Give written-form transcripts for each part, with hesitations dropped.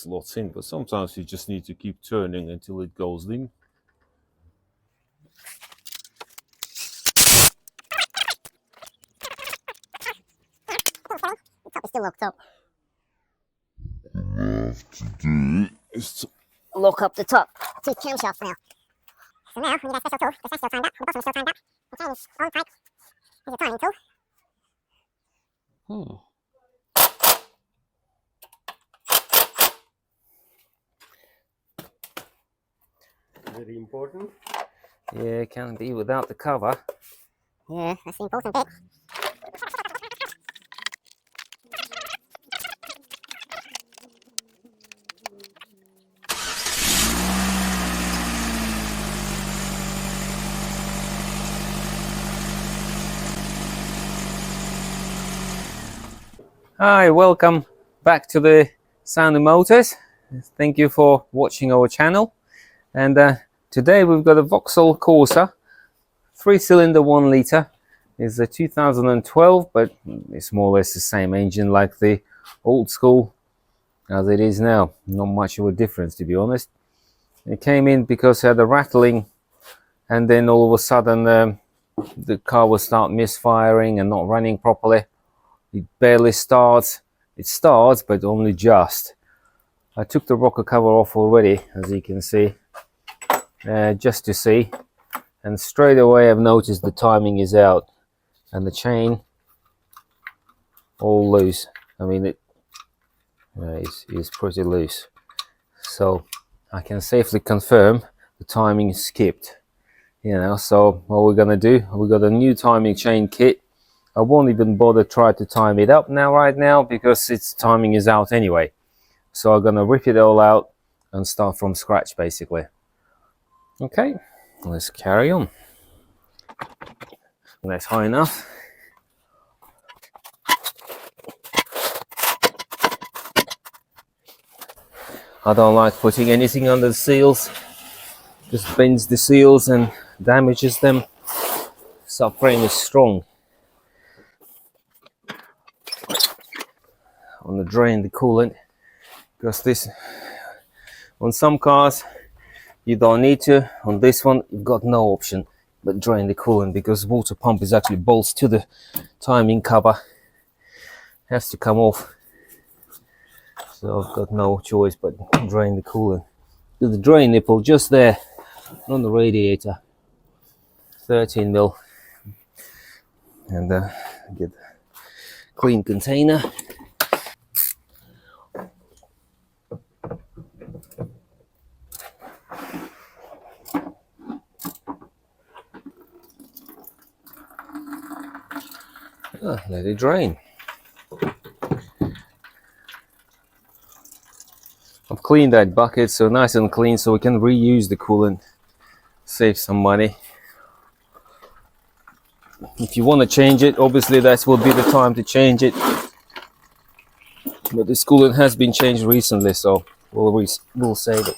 slots in, but sometimes you just need to keep turning until it goes in. It's still locked up. Have to do is to Lock up the top. Two camshafts now. So now, we need a special tool. The still timed up. The bottom is still timed up. The chain is on tight. There's a timing tool. Very important. Yeah, it can be without the cover. Yeah, that's the important bit. Hi, welcome back to the Sanumotors. Thank you for watching our channel. And today we've got a Vauxhall Corsa, 3-cylinder 1 litre. It's a 2012, but it's more or less the same engine like the old school as it is now. Not much of a difference, to be honest. It came in because it had a rattling, and then all of a sudden the car would start misfiring and not running properly. It barely starts. It starts, but only just. I took the rocker cover off already, as you can see, just to see. And straight away I've noticed the timing is out and the chain all loose. I mean, it is pretty loose. So I can safely confirm the timing is skipped. You know, so what we're gonna do, we got a new timing chain kit. I won't even bother try to time it up right now because its timing is out anyway. So I'm gonna rip it all out and start from scratch basically. Okay, let's carry on. That's high enough. I don't like putting anything under the seals. Just bends the seals and damages them. Subframe is strong. On the drain the coolant, because this, on some cars you don't need to, on this one you've got no option but drain the coolant, because water pump is actually bolts to the timing cover, has to come off, so I've got no choice but drain the coolant. There's the drain nipple just there on the radiator, 13mm, and get a clean container. Let it drain. I've cleaned that bucket so nice and clean, so we can reuse the coolant, save some money. If you want to change it, obviously that will be the time to change it, but this coolant has been changed recently, so we'll save it.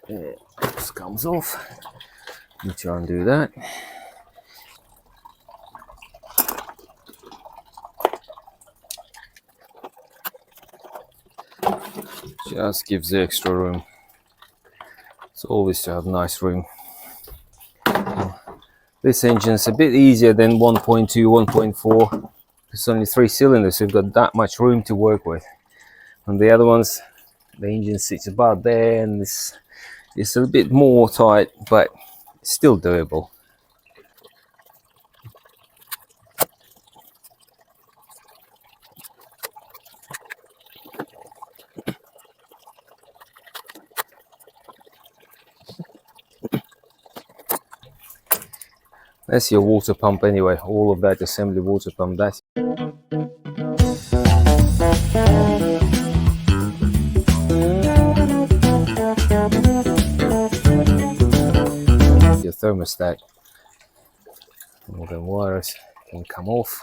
This comes off. Need to undo that. Just gives the extra room. It's always to have nice room. This engine is a bit easier than 1.2, 1.4. It's only 3 cylinders, so you've got that much room to work with. And the other ones, the engine sits about there, and it's a bit more tight, but it's still doable. That's your water pump anyway, all of that assembly water pump. That's your thermostat. All the wires can come off.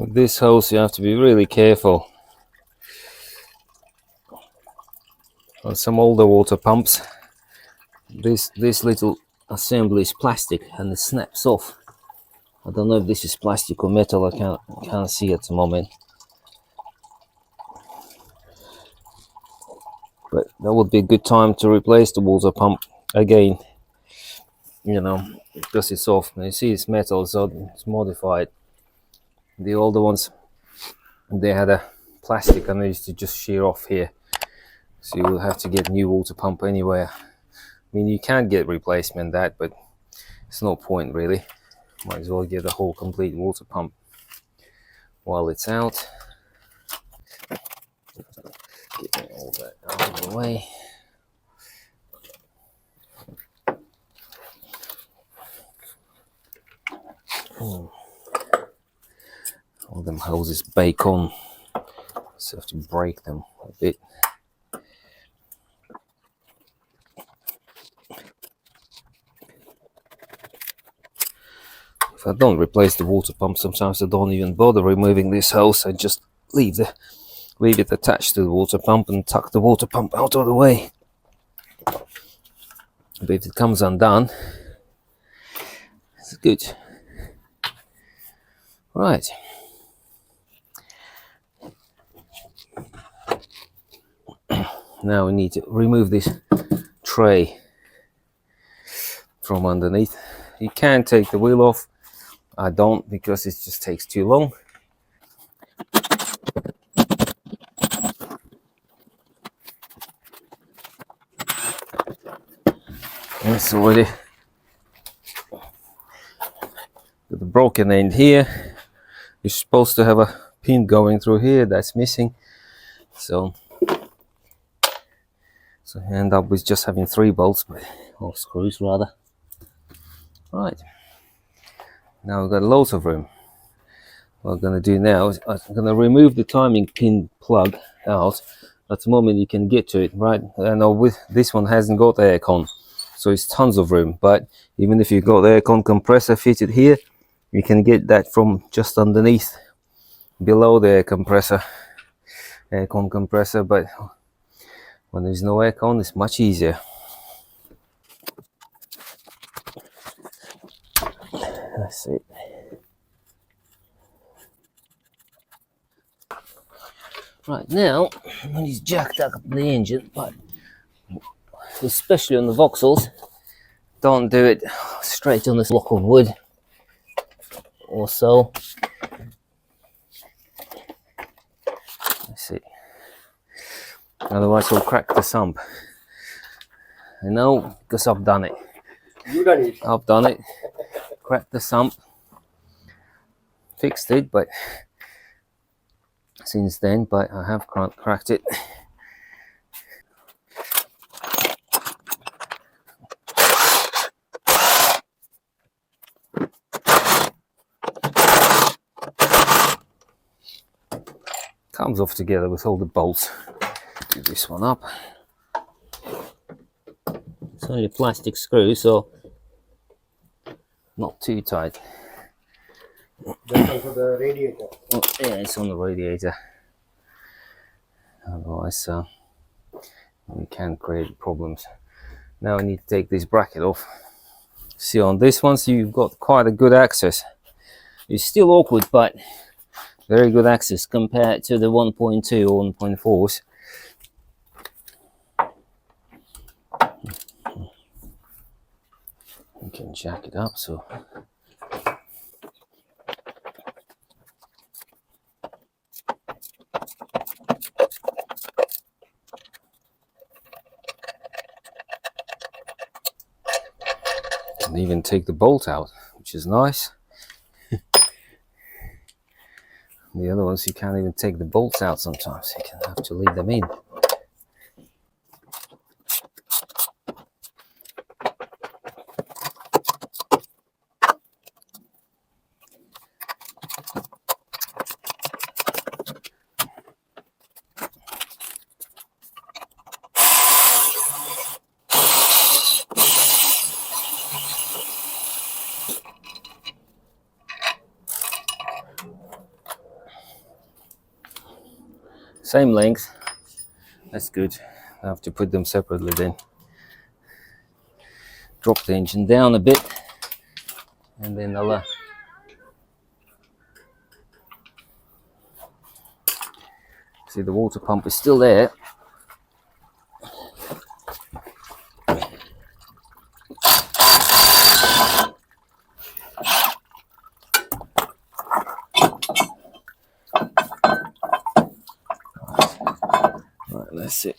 With this hose you have to be really careful. On some older water pumps, this little assembly is plastic and it snaps off. I don't know if this is plastic or metal. I can't see at the moment. But that would be a good time to replace the water pump again. You know, because it's off. You see, it's metal, so it's modified. The older ones, they had a plastic and they used to just shear off here. So you will have to get new water pump anywhere. I mean, you can get replacement that, but it's no point really. Might as well get a whole complete water pump while it's out. Get all that out of the way. All them hoses bake on, so I have to break them a bit. If I don't replace the water pump, sometimes I don't even bother removing this hose. I just leave it attached to the water pump and tuck the water pump out of the way. But if it comes undone, it's good. Right. Now we need to remove this tray from underneath. You can take the wheel off. I don't, because it just takes too long. And it's already got the broken end here. You're supposed to have a pin going through here that's missing. So you end up with just having 3 bolts, or screws rather. Right. Now we've got loads of room. What I'm going to do now is I'm going to remove the timing pin plug out. At the moment you can get to it, right? And with this one hasn't got the aircon, so it's tons of room. But even if you've got the aircon compressor fitted here, you can get that from just underneath, below the aircon compressor. But when there's no aircon, it's much easier. That's it. Right, now when he's jacked up the engine, but especially on the Vauxhalls, don't do it straight on this block of wood or so. That's it. Otherwise we'll crack the sump. You know, because I've done it. You done it. I've done it. Cracked the sump. Fixed it, but since then, but I have cracked it. Comes off together with all the bolts. Do this one up. It's only a plastic screw, so not too tight. That's also the radiator. Oh, yeah, it's on the radiator. Otherwise, we can create problems. Now I need to take this bracket off. See, on this one, so you've got quite a good access. It's still awkward, but very good access compared to the 1.2 or 1.4s. You can jack it up, so and even take the bolt out, which is nice. The other ones you can't even take the bolts out sometimes. You can have to leave them in. same length. That's good. I have to put them separately then. Drop the engine down a bit, and then I'll see the water pump is still there. Right, that's it.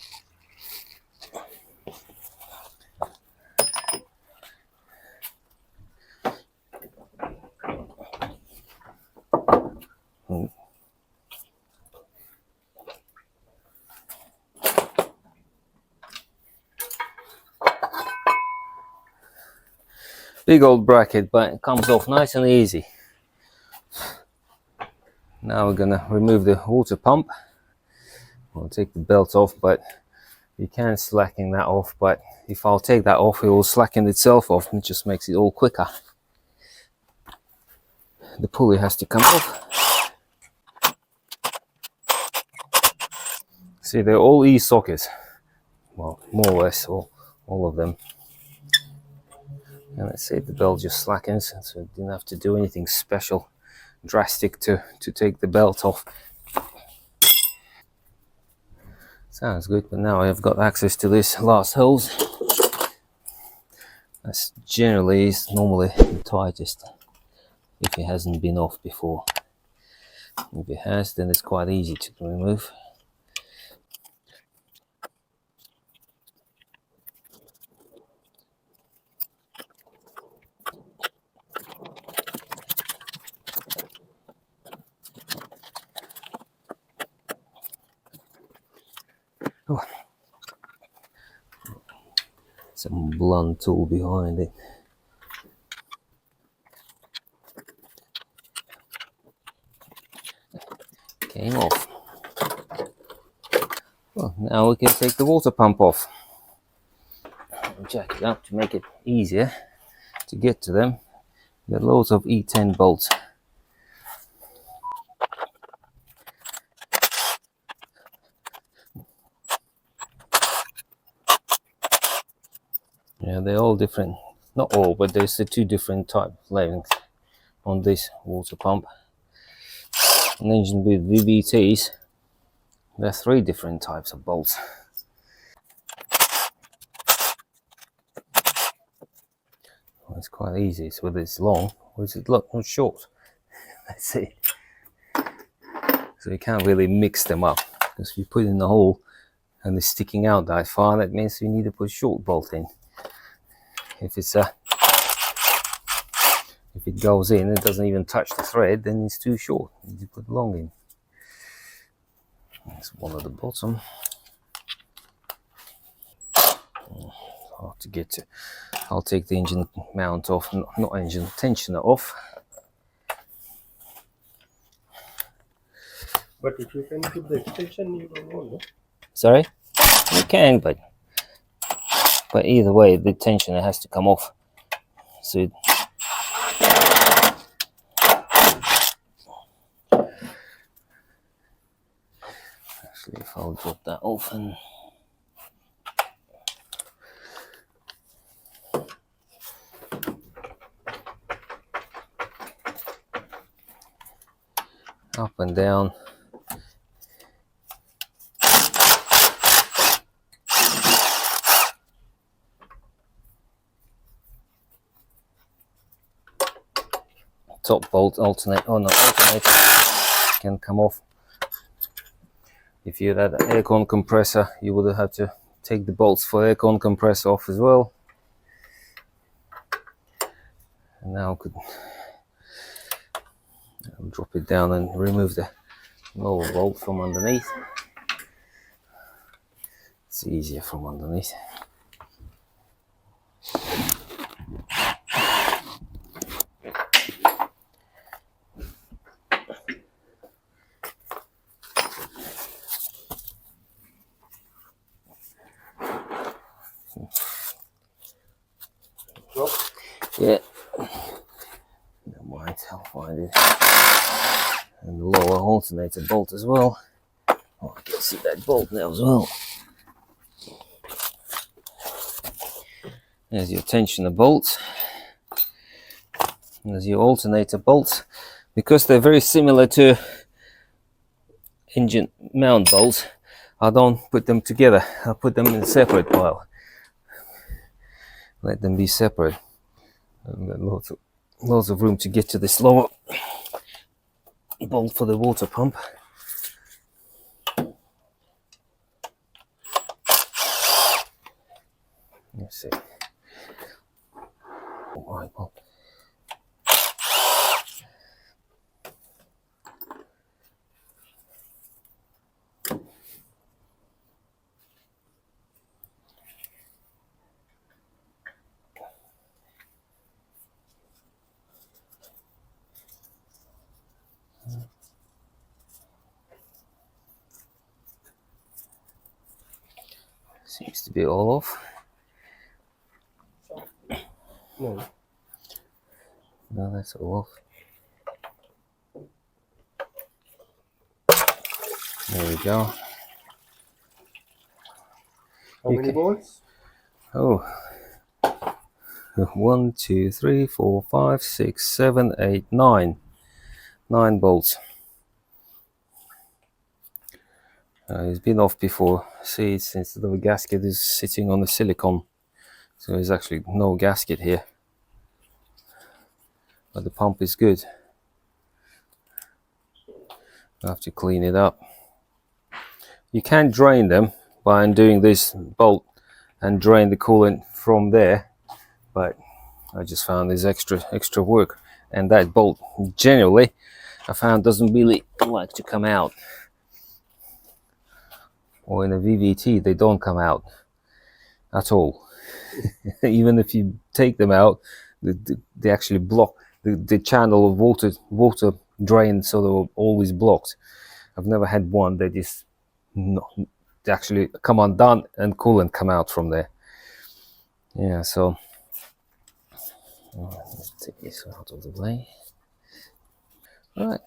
Big old bracket, but it comes off nice and easy. Now we're gonna remove the water pump. We'll take the belt off, but you can slacken that off, but if I'll take that off, it will slacken itself off, and it just makes it all quicker. The pulley has to come off. See, they're all E-sockets. Well, more or less, all of them. And let's say the belt just slackens, so I didn't have to do anything special, drastic to take the belt off. Sounds good, but now I've got access to this last hose. That's generally is normally the tightest if it hasn't been off before. If it has, then it's quite easy to remove. Oh. Some blunt tool behind it. Came off. Well, now we can take the water pump off. Jack it up to make it easier to get to them. Got loads of E10 bolts. Yeah, they're all different. Not all, but there's the two different type lengths on this water pump. An engine with VVTs, there are 3 different types of bolts. Well, it's quite easy. So whether it's long or is it not short. That's it. So you can't really mix them up, because if you put in the hole and it's sticking out that far, that means you need to put short bolt in. If it goes in and doesn't even touch the thread, then it's too short. You need to put long in. That's one at the bottom. Hard to get to. I'll take the engine mount off, not engine tensioner off. But if you can keep the extension, you don't want, no? Sorry? You can, but either way, the tensioner has to come off. So actually, if I'll drop that off and up and down. Top bolt alternator can come off. If you had an aircon compressor, you would have to take the bolts for aircon compressor off as well. And now I could drop it down and remove the lower bolt from underneath. It's easier from underneath. No? Yeah. Never mind, I'll find it. And the lower alternator bolt as well. Oh, I can see that bolt now as well. There's your tensioner bolts. There's your alternator bolts. Because they're very similar to engine mount bolts, I don't put them together. I put them in a separate pile. Let them be separate. I've got lots of room to get to this lower bolt for the water pump. Let's see. Right, well. Seems to be all off. No. No, that's all off. There we go. How many bolts? Oh, 1, 2, 3, 4, 5, 6, 7, 8, 9. 9 bolts. It's been off before. See, it's instead of a gasket is sitting on the silicone, so there's actually no gasket here. But the pump is good. I have to clean it up. You can drain them by undoing this bolt and drain the coolant from there, but I just found there's extra work, and that bolt generally I found doesn't really like to come out. Or in a VVT they don't come out at all. Even if you take them out, they actually block the channel of water drain, so they're always blocked. I've never had one that just they actually come undone and coolant come out from there. Yeah, so let's take this out of the way. All right,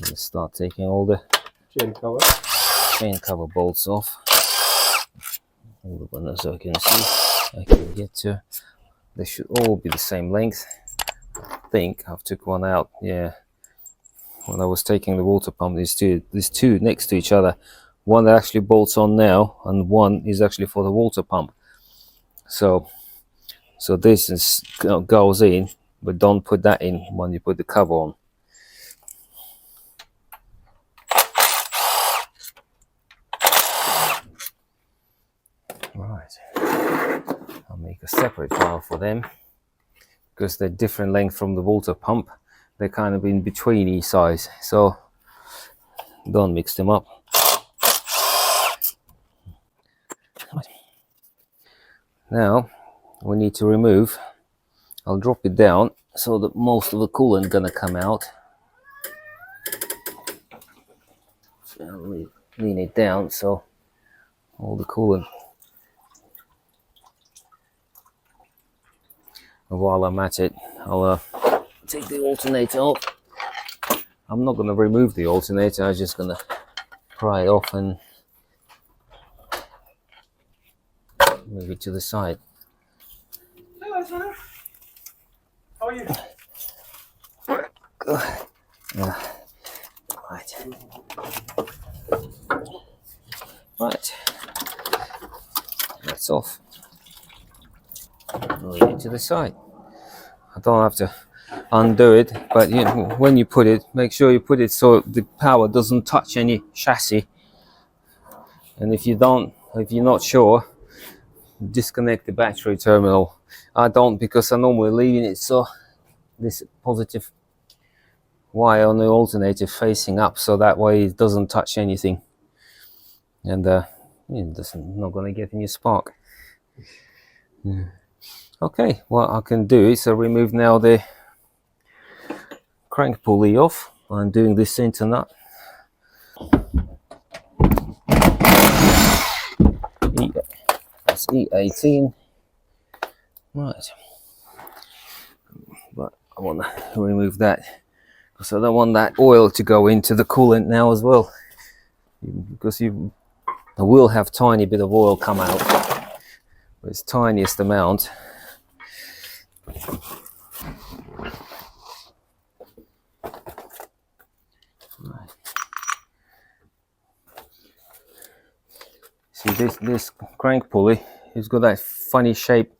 let's start taking all the chain cover bolts off. All the ones I can see, I can get to. They should all be the same length. I think I've took one out. Yeah, when I was taking the water pump, there's two next to each other. One that actually bolts on now, and one is actually for the water pump. So this goes in, but don't put that in when you put the cover on. Right, I'll make a separate file for them because they're different length from the water pump. They're kind of in between each size, so don't mix them up. Now we need to remove. I'll drop it down so that most of the coolant gonna come out. So I'll lean it down so all the coolant. And while I'm at it, I'll take the alternator off. I'm not going to remove the alternator, I'm just going to pry it off and move it to the side. Hello, Sana. How are you? Right. That's off. Leave it to the side. I don't have to undo it, but when you put it, make sure you put it so the power doesn't touch any chassis. And if you're not sure, disconnect the battery terminal. I don't, because I'm normally leaving it so this positive wire on the alternator facing up, so that way it doesn't touch anything, and it's not going to get any spark. Okay, what I can do is remove now the crank pulley off. I'm doing this center nut. That's E18. Right, but I want to remove that So I don't want that oil to go into the coolant now as well, because you will have tiny bit of oil come out. It's tiniest amount. Right. See this crank pulley, it's got that funny shape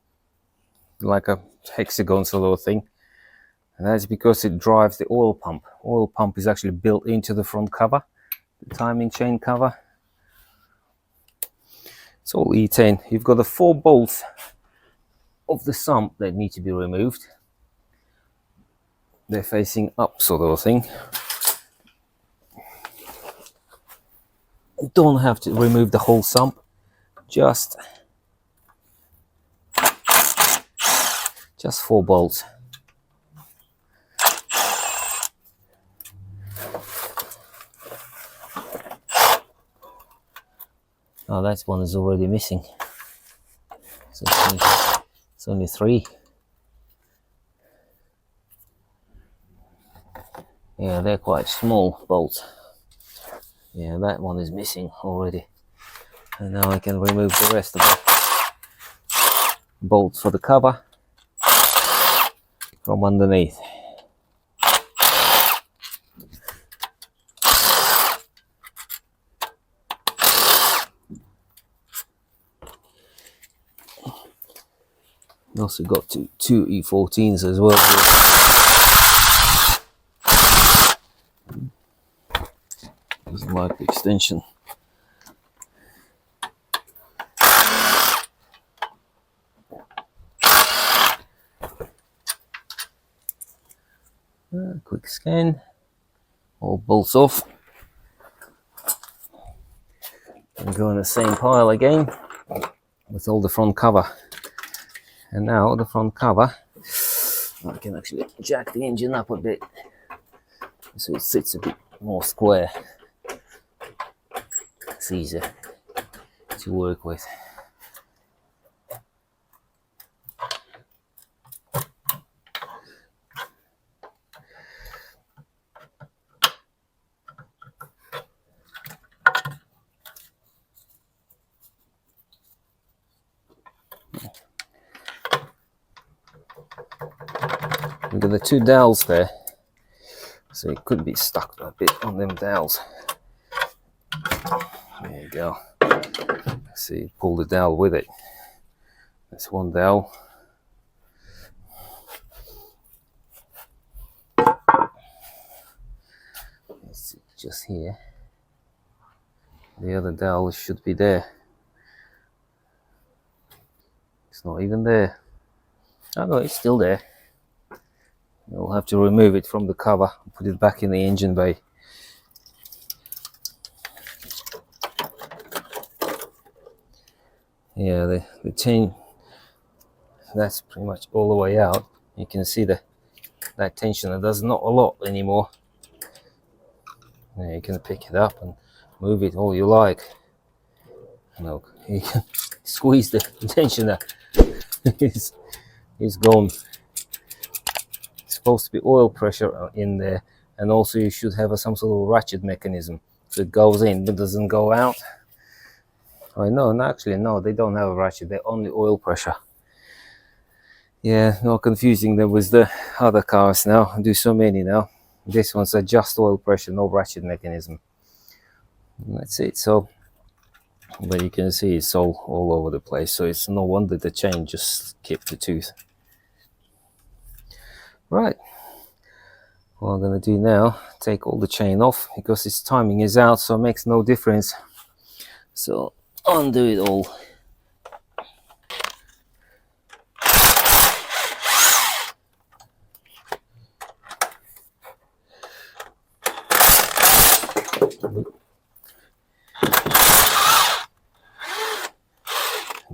like a hexagon sort of thing, and that's because it drives the oil pump. Oil pump is actually built into the front cover, the timing chain cover. It's all E10. You've got the 4 bolts of the sump that need to be removed. They're facing up sort of a thing. You don't have to remove the whole sump, just 4 bolts. Oh, that one is already missing. So it's only 3. Yeah, they're quite small bolts. Yeah, that one is missing already. And now I can remove the rest of the bolts for the cover from underneath. Also got two E14s as well here. There's a mic extension. Quick scan. All bolts off. And go in the same pile again with all the front cover. And now the front cover, I can actually jack the engine up a bit so it sits a bit more square. It's easier to work with. We've got the 2 dowels there, so it could be stuck a bit on them dowels. There you go. See, pull the dowel with it. That's 1 dowel. It's just here. The other dowel should be there. It's not even there. Oh no, it's still there. We'll have to remove it from the cover and put it back in the engine bay. Yeah, the chain, that's pretty much all the way out. You can see that tensioner does not a lot anymore. Now you can pick it up and move it all you like. Look, you can squeeze the tensioner. It's gone. Supposed to be oil pressure in there, and also you should have some sort of ratchet mechanism so it goes in but doesn't go out. I know, and actually no, they don't have a ratchet, they're only oil pressure. Yeah, not confusing them with the other cars now. I do so many now. This one's just oil pressure, no ratchet mechanism. And that's it. So, but you can see it's all over the place, so it's no wonder the chain just skipped the tooth. Right, what I'm going to do now, take all the chain off because its timing is out, so it makes no difference. So undo it all.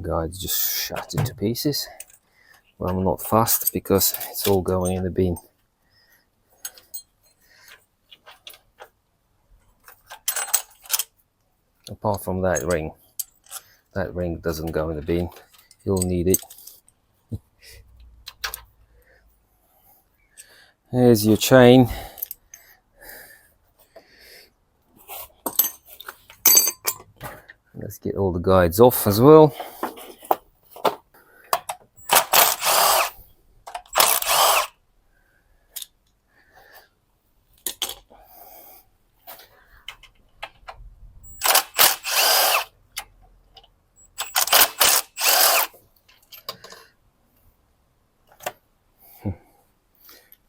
Guides just shattered to pieces. Well, I'm not fast because it's all going in the bin. Apart from that ring doesn't go in the bin. You'll need it. Here's your chain. Let's get all the guides off as well.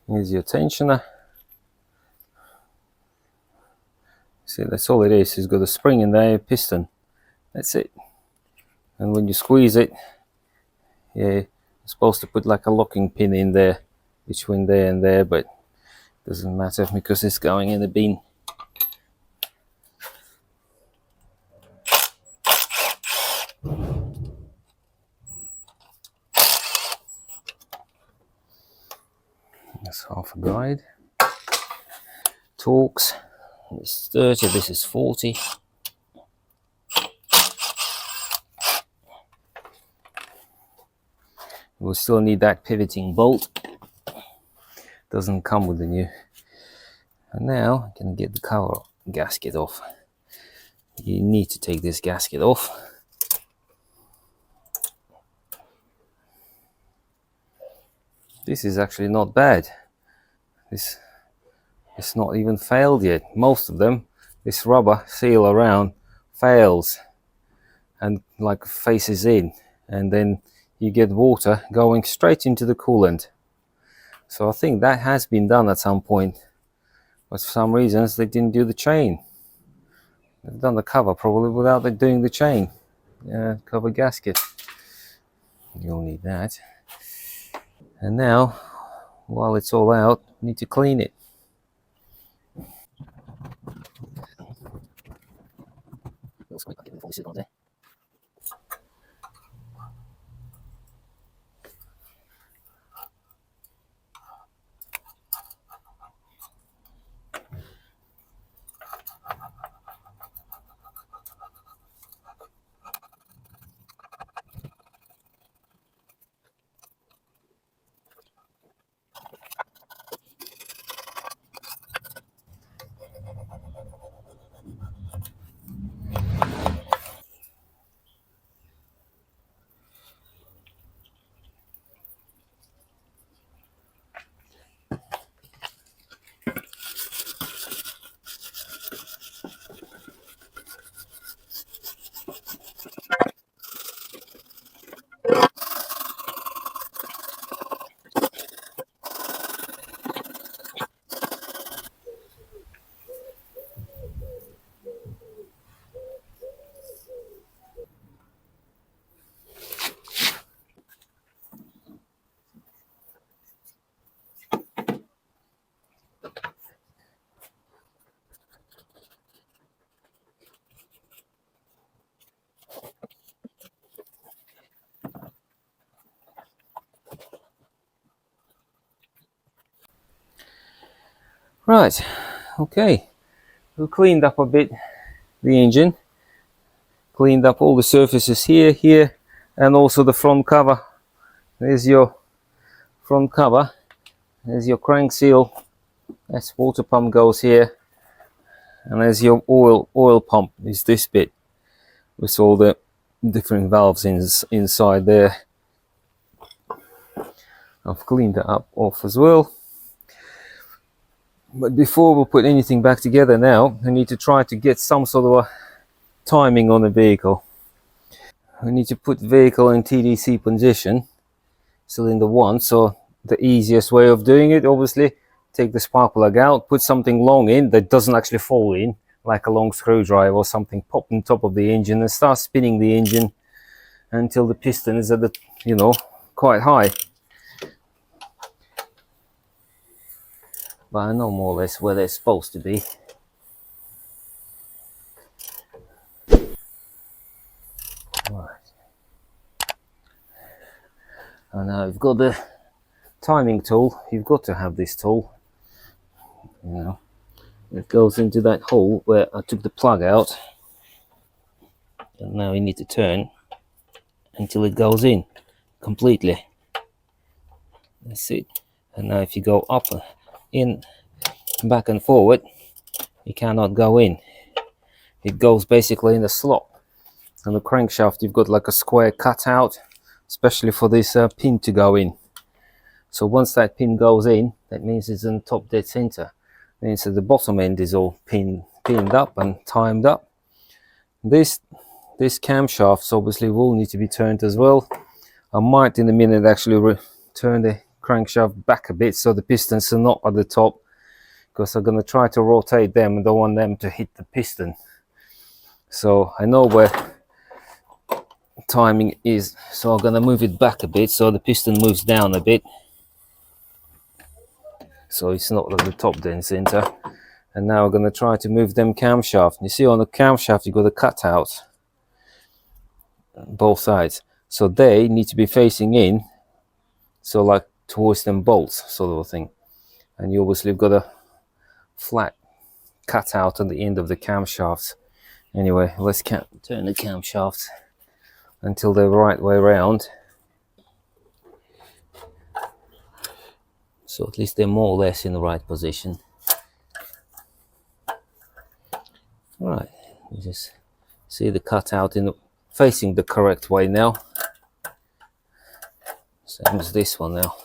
Here's your tensioner. See, that's all it is. It's got a spring in there, a piston. That's it. And when you squeeze it, yeah, you're supposed to put like a locking pin in there, between there and there, but it doesn't matter because it's going in the bin. That's half a guide. Torques. This is 30, this is 40. We'll still need that pivoting bolt. Doesn't come with the new. And now I can get the cover gasket off. You need to take this gasket off. This is actually not bad. This it's not even failed yet. Most of them, this rubber seal around fails and like faces in, and then you get water going straight into the coolant. So I think that has been done at some point, but for some reasons they didn't do the chain. They've done the cover probably without doing the chain. Cover gasket. You'll need that. And now, while it's all out, we need to clean it. Right, okay, we cleaned up a bit the engine, cleaned up all the surfaces here, and also the front cover. There's your front cover, there's your crank seal, that's water pump goes here, and there's your oil pump, is this bit, with all the different valves inside there. I've cleaned that up off as well. But before we put anything back together now, we need to try to get some sort of a timing on the vehicle. We need to put vehicle in TDC position, cylinder 1, so the easiest way of doing it, obviously, take the spark plug out, put something long in that doesn't actually fall in, like a long screwdriver or something, pop on top of the engine and start spinning the engine until the piston is at the, quite high. But I know more or less where they're supposed to be. Right. And now we've got the timing tool. You've got to have this tool. It goes into that hole where I took the plug out. And now you need to turn until it goes in completely. That's it. And now if you go up, in, back and forward, you cannot go in. It goes basically in the slot. on the crankshaft you've got like a square cutout, especially for this pin to go in. So once that pin goes in, that means it's in top dead center. It means that the bottom end is all pinned up and timed up. This camshafts obviously will need to be turned as well. I might in a minute actually turn the crankshaft back a bit so the pistons are not at the top, because I'm going to try to rotate them and don't want them to hit the piston. So I know where timing is, so I'm going to move it back a bit so the piston moves down a bit, so it's not at the top dead center. And now I'm going to try to move them camshaft. You see on the camshaft you got a cutout on both sides, so they need to be facing in, so like towards them bolts sort of a thing. And you obviously got a flat cutout at the end of the camshafts. Anyway, let's turn the camshafts until they're the right way around, so at least they're more or less in the right position. Right, you just see the cutout facing the correct way now. Same as this one now.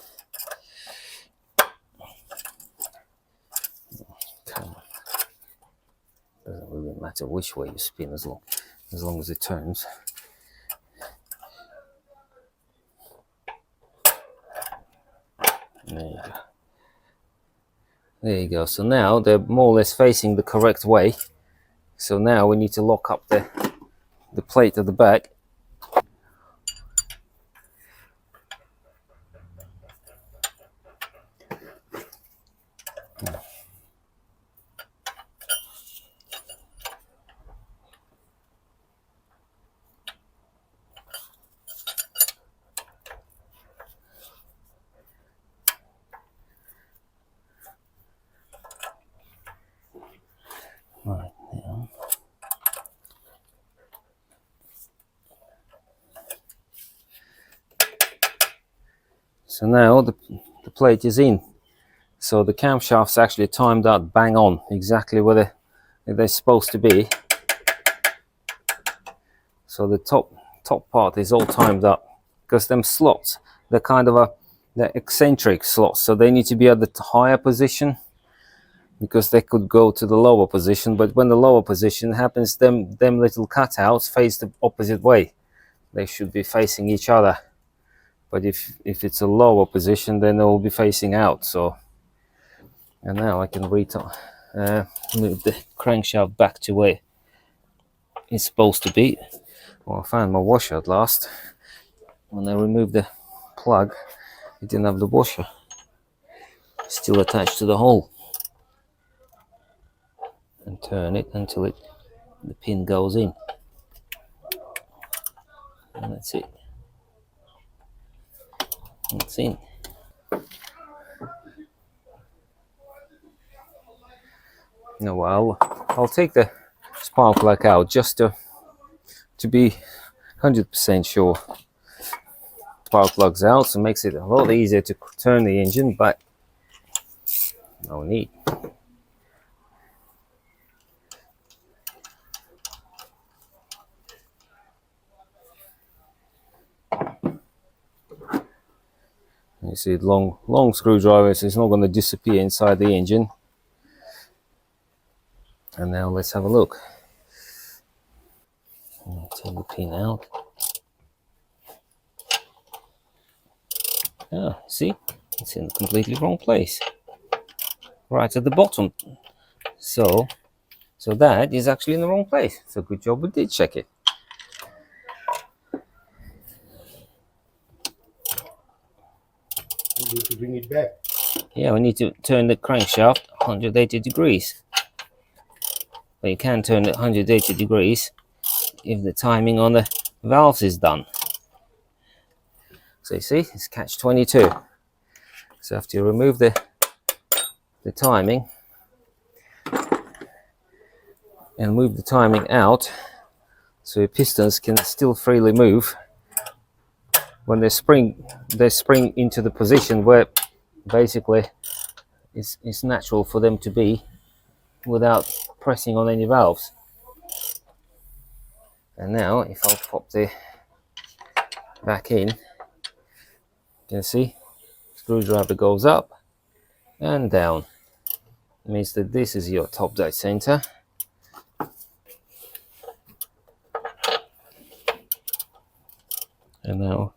Doesn't really matter which way you spin as long as it turns. There you go. There you go. So now they're more or less facing the correct way. So now we need to lock up the plate at the back. Right now. So now the plate is in. So the camshaft's actually timed out bang on, exactly where they're supposed to be. So the top part is all timed up, because them slots, they're kind of they're eccentric slots, so they need to be at the higher position, because they could go to the lower position. But when the lower position happens, them little cutouts face the opposite way. They should be facing each other. But if it's a lower position, then they will be facing out. So, and now I can move the crankshaft back to where it's supposed to be. Well, I found my washer at last. When I removed the plug, it didn't have the washer. Still attached to the hole. And turn it until the pin goes in. And that's it. It's in. Now I'll take the spark plug out just to be 100% sure. Spark plug's out, so it makes it a lot easier to turn the engine, but no need. You see, long screwdriver, so it's not going to disappear inside the engine. And now let's have a look. Take the pin out. Ah, see, it's in a completely wrong place, right at the bottom. So that is actually in the wrong place. So good job we did check it. You need to bring it back. Yeah, we need to turn the crankshaft 180 degrees. But you can turn it 180 degrees if the timing on the valves is done. So you see, it's catch 22. So after you remove the timing and move the timing out, so your pistons can still freely move. When they spring into the position where basically it's natural for them to be without pressing on any valves. And now if I'll pop the back in, you can see screwdriver goes up and down. It means that this is your top dead center. And now,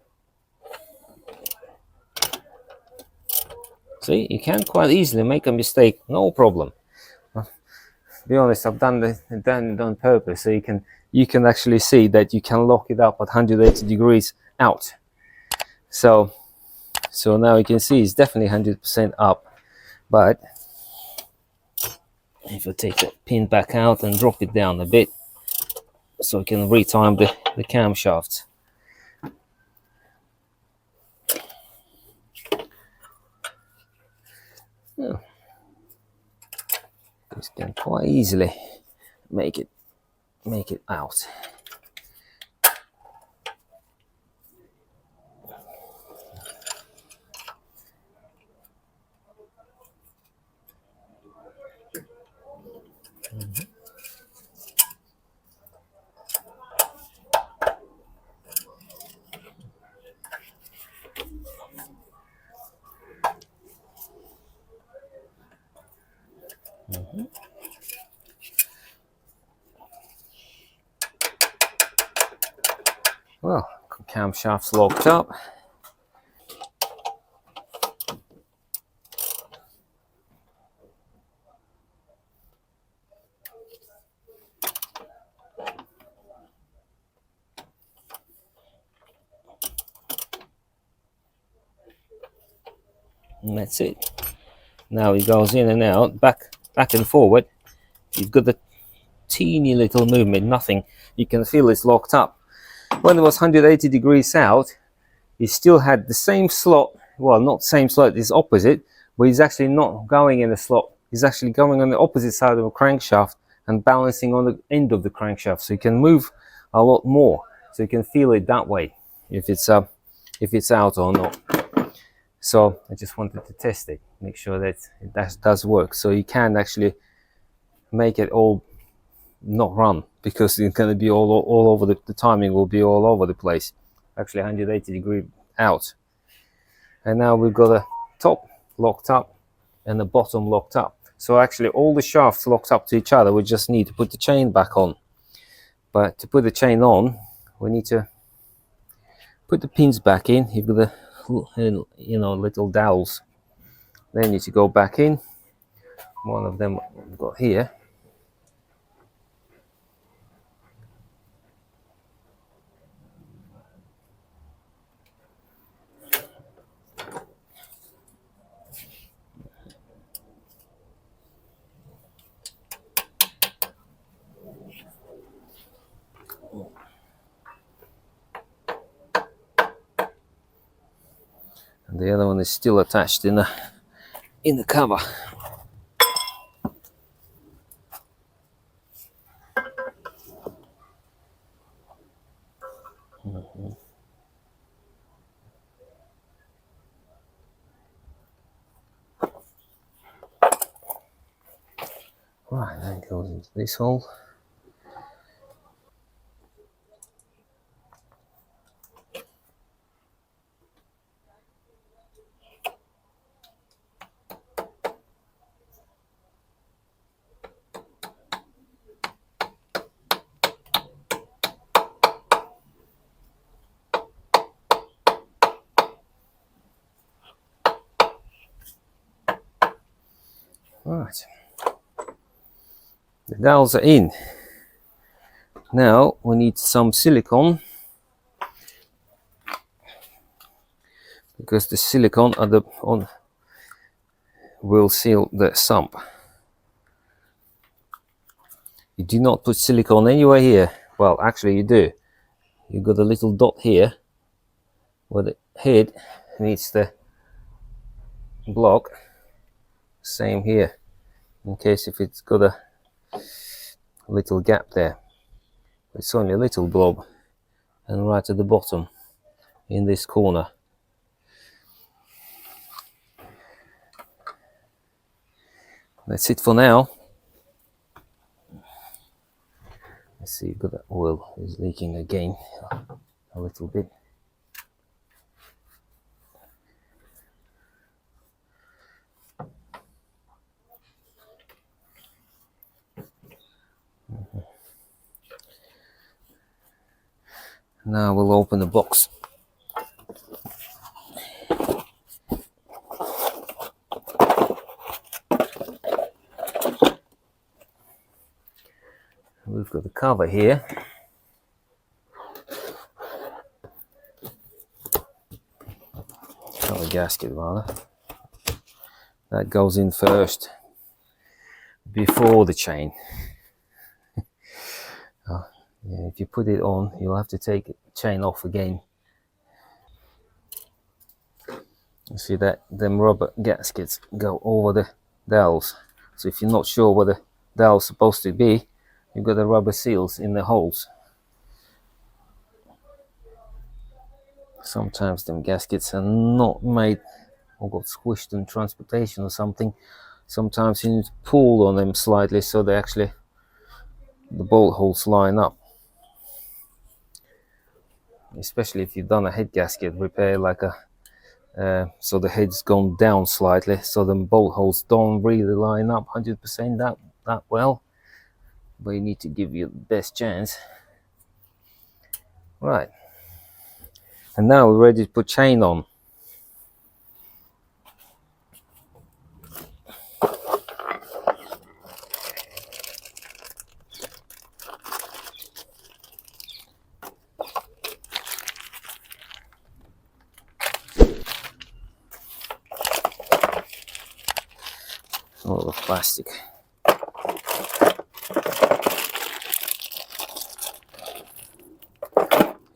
see, you can quite easily make a mistake, no problem. To be honest, I've done it on purpose, so you can actually see that you can lock it up at 180 degrees out. So now you can see it's definitely 100% up. But if I take the pin back out and drop it down a bit, so I can retime the camshafts. Yeah. This can quite easily make it out. Well, camshaft's locked up. And that's it. Now it goes in and out, back and forward. You've got the teeny little movement, nothing. You can feel it's locked up. When it was 180 degrees out, it still had the same slot. Well, not same slot, it's opposite, but it's actually not going in the slot. It's actually going on the opposite side of the crankshaft and balancing on the end of the crankshaft. So you can move a lot more. So you can feel it that way, if it's out or not. So I just wanted to test it, make sure that it does work. So you can actually make it all not run, because it's going to be all over the timing will be all over the place. Actually 180 degree out. And now we've got the top locked up and the bottom locked up. So actually all the shafts locked up to each other. We just need to put the chain back on. But to put the chain on, we need to put the pins back in. You've got the little dowels. They need to go back in. One of them we've got here. And the other one is still attached in the cover. Right, that goes into this hole. Right, the dowels are in. Now we need some silicone, because the silicone will seal the sump. You do not put silicone anywhere here. Well, actually you do. You've got a little dot here where the head meets the block. Same here, in case if it's got a little gap there. It's only a little blob. And right at the bottom in this corner. That's it for now. Let's see, you've got the oil is leaking again a little bit. Now we'll open the box. We've got the cover here. Cover gasket rather. That goes in first before the chain. Yeah, if you put it on, you'll have to take the chain off again. You see that them rubber gaskets go over the dowels. So if you're not sure where the dowel's supposed to be, you've got the rubber seals in the holes. Sometimes them gaskets are not made or got squished in transportation or something. Sometimes you need to pull on them slightly so they actually, the bolt holes line up. Especially if you've done a head gasket repair, like so the head's gone down slightly, so the bolt holes don't really line up 100% that well, but you need to give you the best chance. Right, and now we're ready to put chain on. A lot of plastic.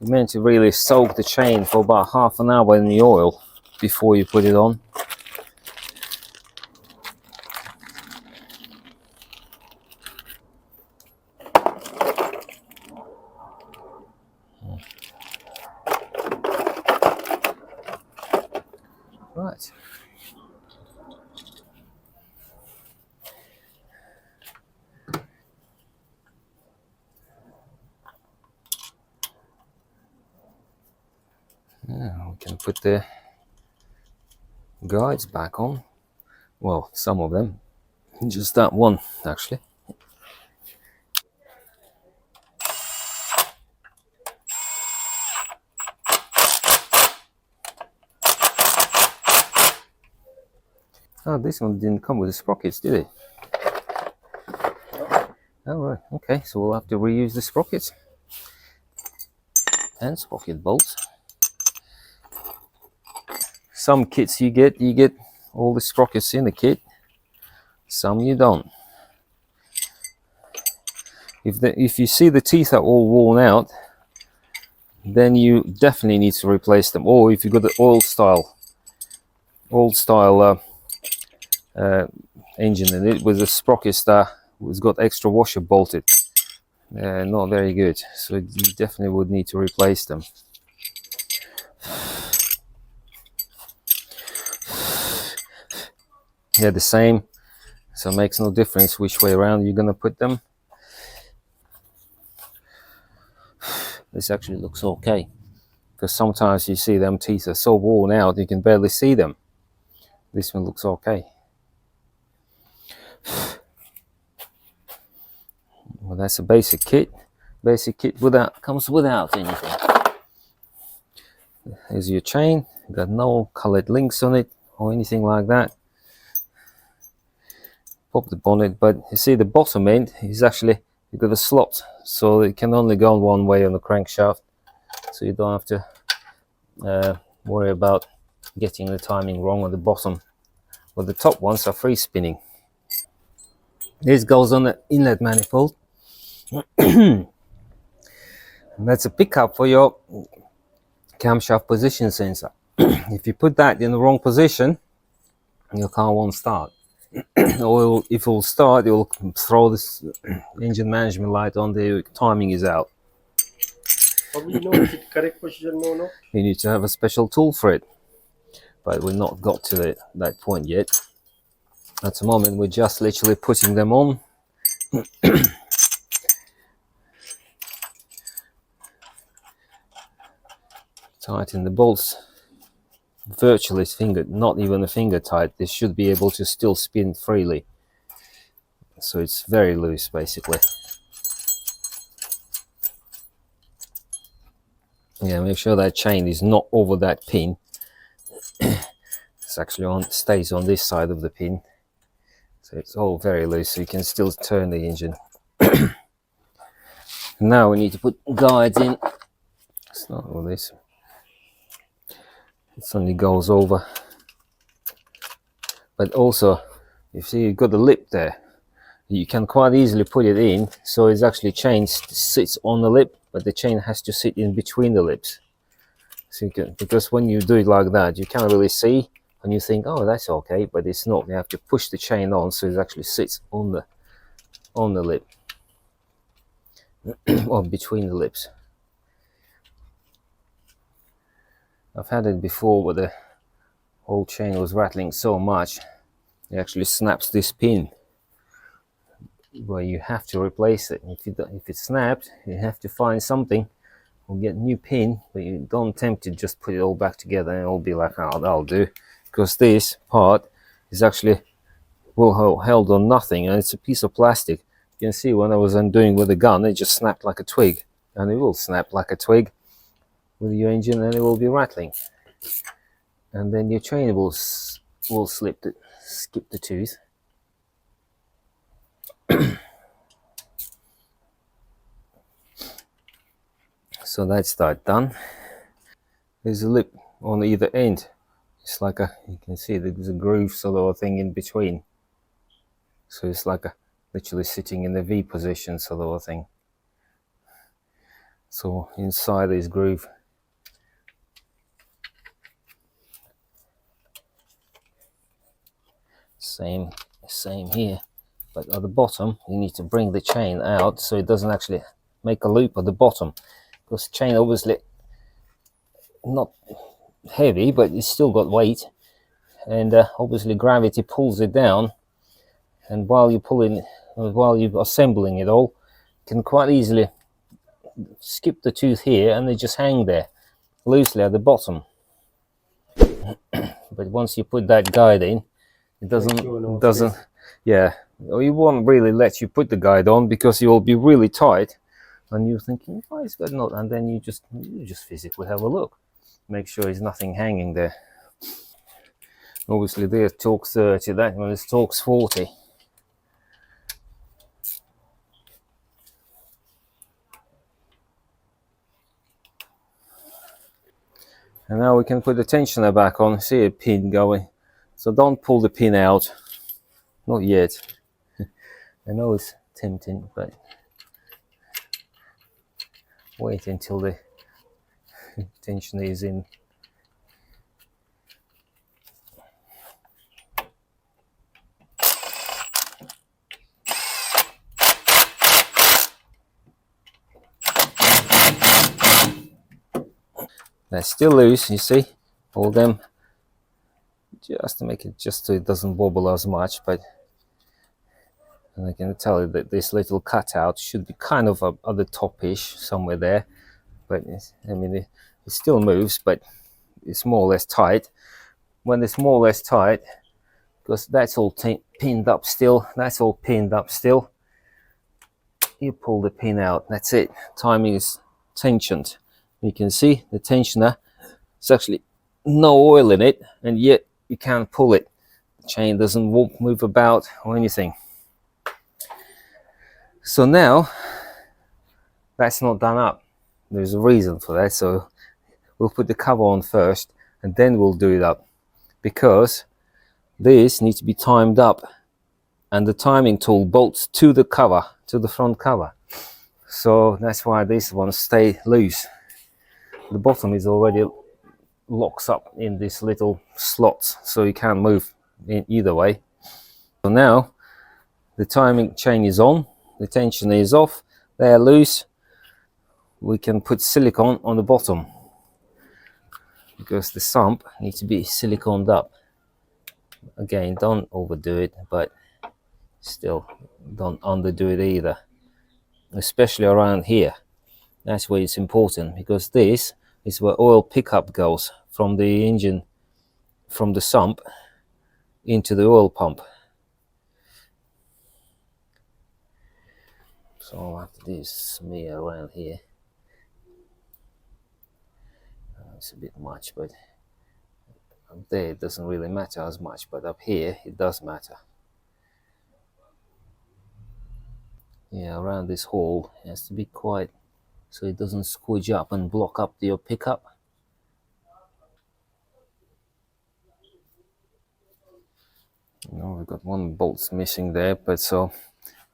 You're meant to really soak the chain for about half an hour in the oil before you put it on. Right. Now we can put the guides back on. Well, some of them. Just that one, actually. Oh, this one didn't come with the sprockets, did it? Oh, right. Okay, so we'll have to reuse the sprockets and sprocket bolts. Some kits you get all the sprockets in the kit. Some you don't. If you see the teeth are all worn out, then you definitely need to replace them. Or if you've got the old style engine in it with the sprockets that has got extra washer bolted, not very good. So you definitely would need to replace them. They're the same, so it makes no difference which way around you're gonna put them. This actually looks okay, because sometimes you see them teeth are so worn out you can barely see them. This one looks okay. Well, that's a basic kit. Basic kit comes without anything. Here's your chain. Got no colored links on it or anything like that. Pop the bonnet, but you see the bottom end is actually, you've got a slot, so it can only go one way on the crankshaft, so you don't have to worry about getting the timing wrong on the bottom. But the top ones are free spinning. This goes on the inlet manifold. And that's a pickup for your camshaft position sensor. If you put that in the wrong position, your car won't start. Or if it will start, it will throw this engine management light on, the timing is out. How do you know if it's correct position or not? You need to have a special tool for it, but we've not got to that point yet. At the moment we're just literally putting them on. tighten the bolts virtually not even a finger tight. This should be able to still spin freely, so it's very loose basically. Yeah, make sure that chain is not over that pin. It's actually stays on this side of the pin, so it's all very loose, so you can still turn the engine. Now we need to put guides in. It's not all this, it only goes over. But also, you see you've got the lip there, you can quite easily put it in, so it's actually chain sits on the lip, but the chain has to sit in between the lips. So you can, because when you do it like that, you can't really see, and you think, oh, that's okay, but it's not. You have to push the chain on, so it actually sits on the lip, or between the lips. I've had it before where the whole chain was rattling so much, it actually snaps this pin, where you have to replace it. If it snapped, you have to find something or get a new pin, but you don't attempt to just put it all back together and it'll be like, oh, that'll do, because this part is actually held on nothing, and it's a piece of plastic. You can see when I was undoing with the gun, it just snapped like a twig, and it will snap like a twig with your engine, and it will be rattling, and then your chain will skip the tooth. So that's that done. There's a lip on either end. It's like you can see there's a groove sort of thing in between. So it's like literally sitting in the V position sort of thing. So inside this groove, same here. But at the bottom, you need to bring the chain out so it doesn't actually make a loop at the bottom, because the chain obviously not heavy, but it's still got weight, and obviously gravity pulls it down, and while you're assembling it all, you can quite easily skip the tooth here and they just hang there loosely at the bottom. But once you put that guide in, it doesn't yeah, it won't really let you put the guide on, because you'll be really tight and you're thinking, oh, it's got not, and then you just physically have a look, make sure there's nothing hanging there. Obviously there's torque 30, that one is torque 40. And now we can put the tensioner back on. See a pin going, so don't pull the pin out, not yet. I know it's tempting, but wait until the tensioner is in. They're still loose, you see, all them, just to make it just so it doesn't wobble as much. But and I can tell you that this little cutout should be kind of at the top-ish, somewhere there. But I mean, it still moves, but it's more or less tight. When it's more or less tight, because that's all pinned up still, that's all pinned up still, you pull the pin out, that's it. Timing is tensioned. You can see the tensioner, it's actually no oil in it, and yet you can't pull it. The chain doesn't move about or anything. So now that's not done up. There's a reason for that, so we'll put the cover on first and then we'll do it up, because this needs to be timed up, and the timing tool bolts to the cover, to the front cover. So that's why these ones stay loose. The bottom is already locks up in these little slots, so you can't move in either way. So now the timing chain is on, the tension is off, they're loose. We can put silicone on the bottom, because the sump needs to be siliconed up. Again, don't overdo it, but still don't underdo it either, especially around here. That's where it's important, because this is where oil pickup goes from the engine, from the sump into the oil pump. So all I have to do is smear around here. It's a bit much, but up there it doesn't really matter as much, but up here it does matter. Yeah, around this hole it has to be quite, so it doesn't squidge up and block up your pickup. We've got one bolt's missing there, but so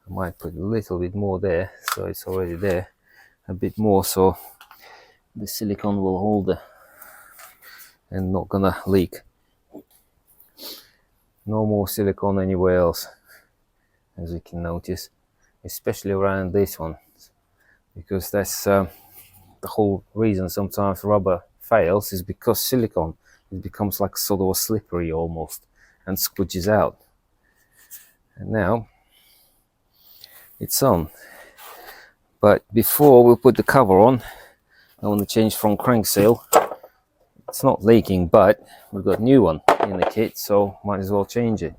I might put a little bit more there, so it's already there a bit more, so the silicone will hold it and not gonna leak. No more silicone anywhere else, as you can notice, especially around this one, because that's the whole reason sometimes rubber fails, is because silicone, it becomes like sort of slippery almost and squidges out. And now it's on, but before we put the cover on, I want to change from crank seal. It's not leaking, but we've got a new one in the kit, so might as well change it.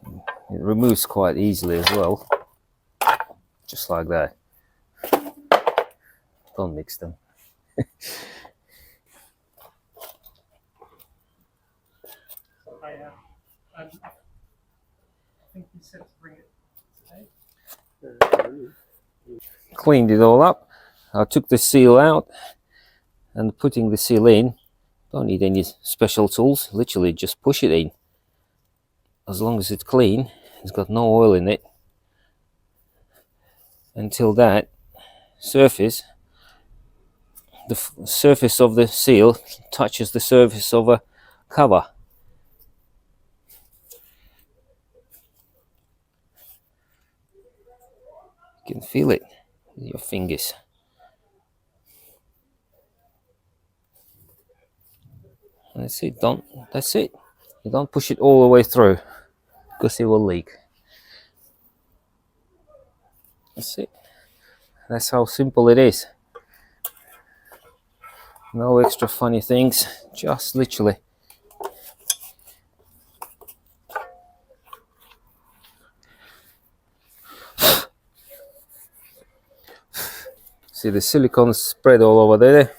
It removes quite easily as well, just like that. Don't mix them. I think he said to bring it today. Cleaned it all up. I took the seal out and putting the seal in. Don't need any special tools, literally just push it in. As long as it's clean, it's got no oil in it, until that surface, the surface of the seal touches the surface of a cover. You can feel it with your fingers. And that's it. That's it. You don't push it all the way through, because it will leak. That's it. That's how simple it is. No extra funny things, just literally. See the silicone spread all over there.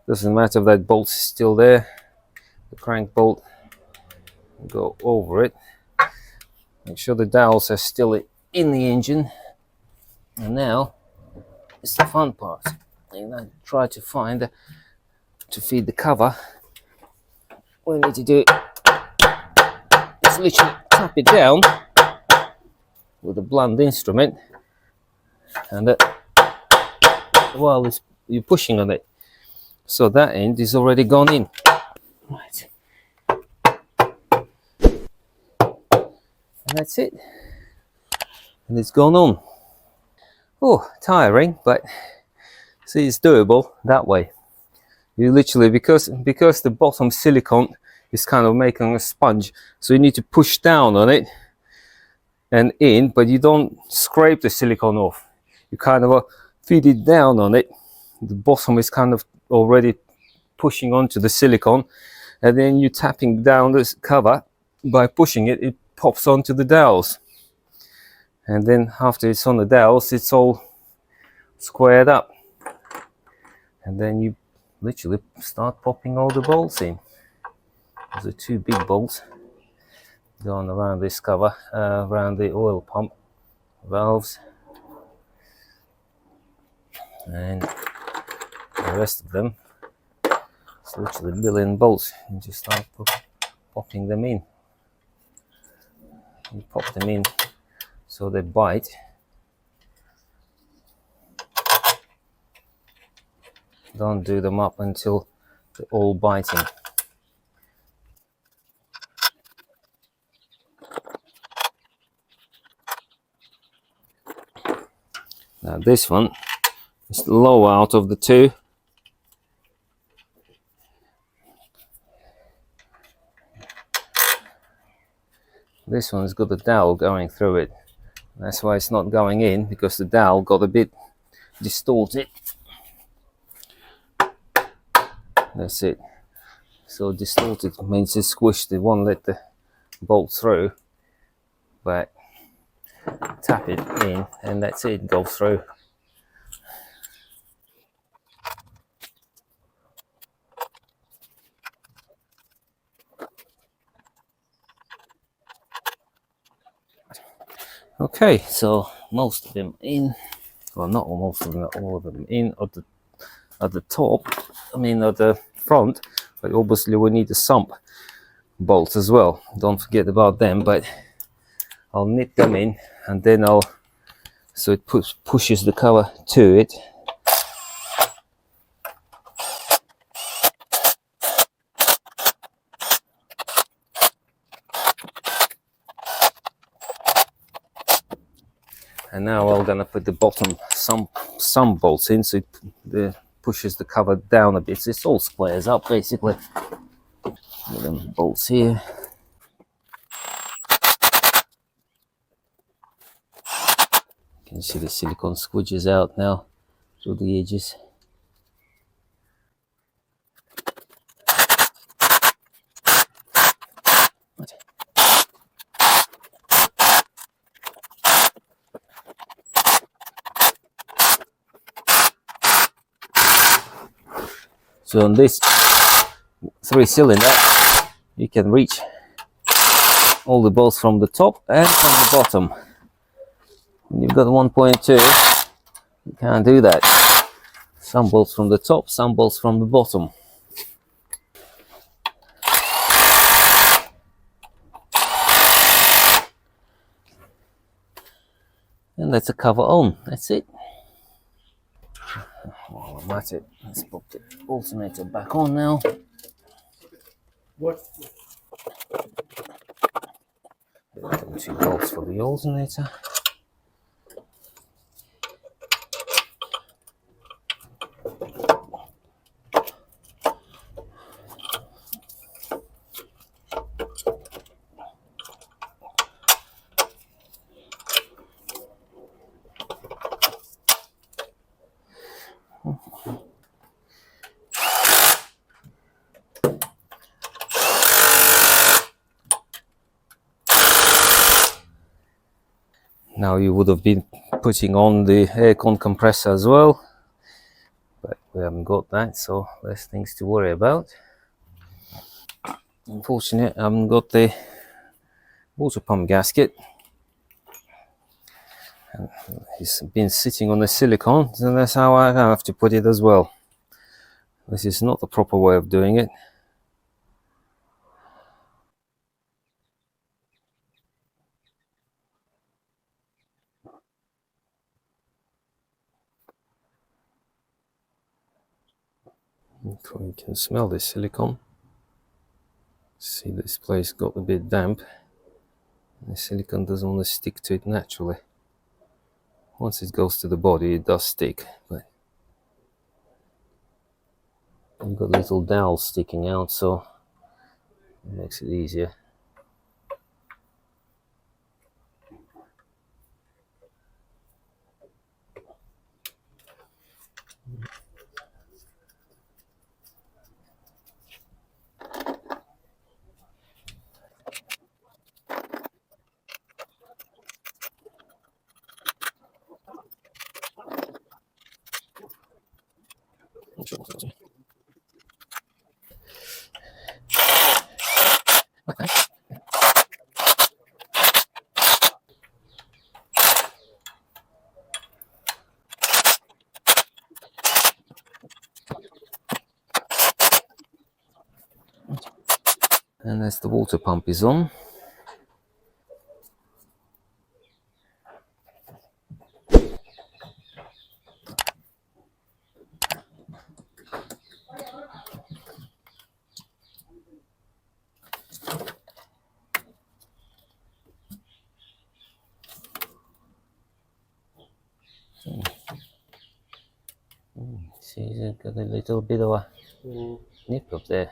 Doesn't matter if that bolt is still there. The crank bolt, go over it. Make sure the dowels are still in the engine. And now it's the fun part. And I try to find to feed the cover. What we need to do is literally tap it down with a blunt instrument, and while you're pushing on it, so that end is already gone in. Right. And that's it. And it's gone on. Oh, tiring, but see, it's doable that way. You literally, because the bottom silicone is kind of making a sponge, so you need to push down on it and in, but you don't scrape the silicone off. You kind of feed it down on it. The bottom is kind of already pushing onto the silicone, and then you're tapping down this cover. By pushing it, it pops onto the dowels, and then after it's on the dowels, it's all squared up, and then you literally start popping all the bolts in. Those are two big bolts going around this cover, around the oil pump valves, and the rest of them, it's literally a million bolts. You just start popping them in. You pop them in so they bite. Don't do them up until they're all biting. Now this one is the lower out of the two. This one's got the dowel going through it. That's why it's not going in, because the dowel got a bit distorted. That's it. So distorted means it's squished, it won't let the bolt through, but tap it in and that's it, go through. Okay, so most of them in, well not most of them, not all of them in at the top, I mean at the front, but obviously we need the sump bolts as well, don't forget about them, but I'll knit them in and then so it pushes the cover to it. And now I'm gonna put the bottom some bolts in, so it pushes the cover down a bit. So it's all squares up basically. With them bolts here. You can see the silicone squidges out now through the edges. So on this 3-cylinder, you can reach all the bolts from the top and from the bottom. When you've got 1.2, you can't do that. Some bolts from the top, some bolts from the bottom. And that's a cover on, that's it. While I'm at it, let's put the alternator back on now. What? 2 bolts for the alternator. Now you would have been putting on the aircon compressor as well, but we haven't got that, so less things to worry about. Unfortunately, I haven't got the water pump gasket. And it's been sitting on the silicone, so that's how I have to put it as well. This is not the proper way of doing it. So you can smell the silicone. See, this place got a bit damp. The silicone doesn't want to stick to it naturally. Once it goes to the body, it does stick, but you've got little dowels sticking out, so it makes it easier. And as the water pump is on, see, it's got a little bit of a nip up there.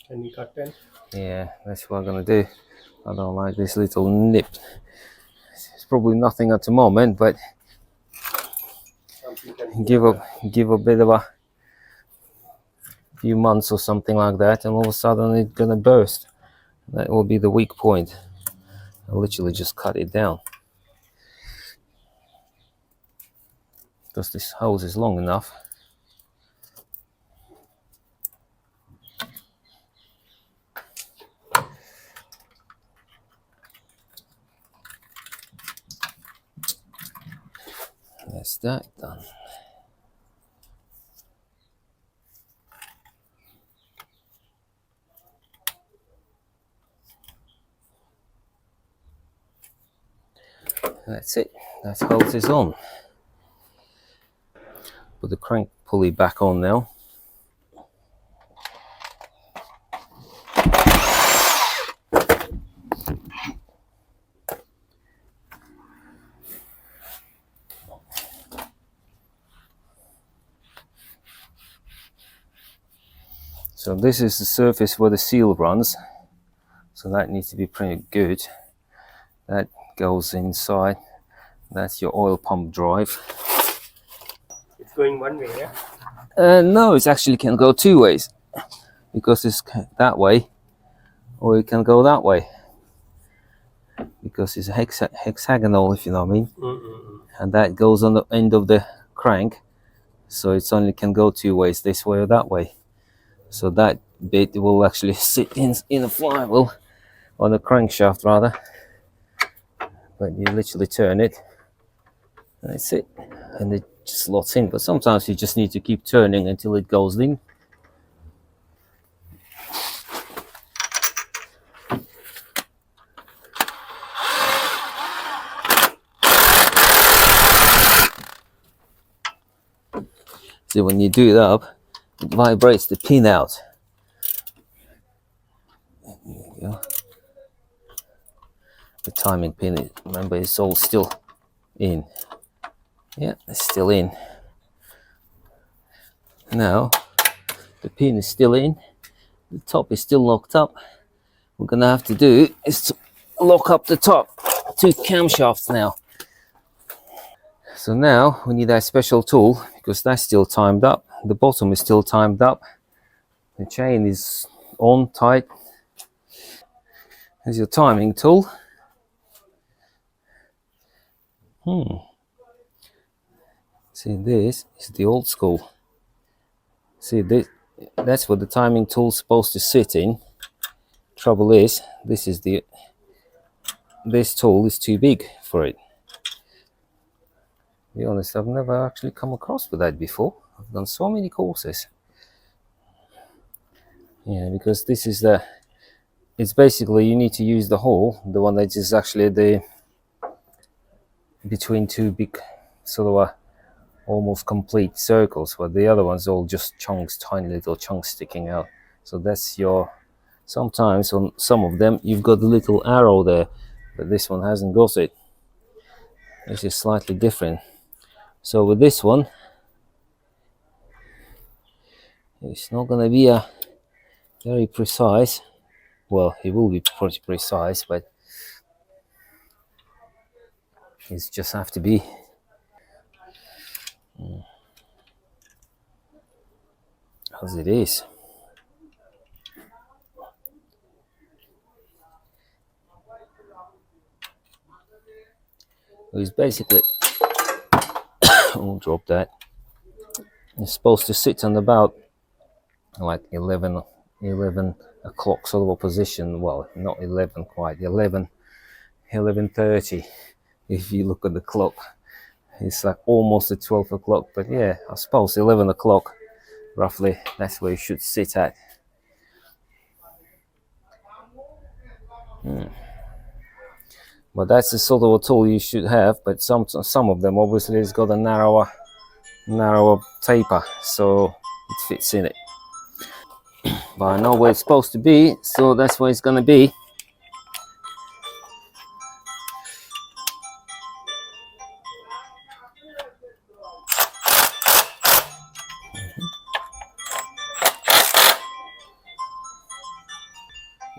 Can you cut them? Yeah, that's what I'm gonna do. I don't like this little nip. It's probably nothing at the moment, but Something can give a bit of a few months or something like that, and all of a sudden it's gonna burst. That will be the weak point. I'll literally just cut it down because this hose is long enough. That's that done. That's it. That hose is on. Put the crank pulley back on now. So this is the surface where the seal runs. So that needs to be pretty good. That goes inside. That's your oil pump drive. It's going one way, yeah? No, it actually can go two ways because it's that way, or it can go that way because it's hexagonal, if you know what I mean. And that goes on the end of the crank, so it's only can go two ways, this way or that way. So that bit will actually sit in the flywheel, on the crankshaft rather. But you literally turn it, and that's it, and it just slots in. But sometimes you just need to keep turning until it goes in. So when you do it up, it vibrates the pin out. There you go. The timing pin, remember, it's all still in. Yeah, it's still in. Now, the pin is still in, the top is still locked up. What we're gonna have to do is to lock up the top two camshafts now. So now we need that special tool because that's still timed up. The bottom is still timed up. The chain is on tight. There's your timing tool. See, this is the old school. See, that's what the timing tool's supposed to sit in. Trouble is, this tool is too big for it. To be honest, I've never actually come across with that before. I've done so many courses. Yeah, because this is it's basically you need to use the hole, the one that is actually between two big sort of almost complete circles, but the other one's all just chunks, tiny little chunks sticking out. So that's sometimes on some of them you've got the little arrow there, but this one hasn't got it. This is slightly different. So with this one, it's not going to be a very precise. Well, it will be pretty precise, but it just have to be. As it is. It's basically, I'll drop that. It's supposed to sit on about like 11 o'clock sort of a position. Well, not 11 quite, 11:30 if you look at the clock. It's like almost at 12 o'clock, but yeah, I suppose 11 o'clock roughly, that's where you should sit at. But that's the sort of a tool you should have, but some of them obviously has got a narrower taper, so it fits in it. But I know where it's supposed to be, so that's where it's going to be.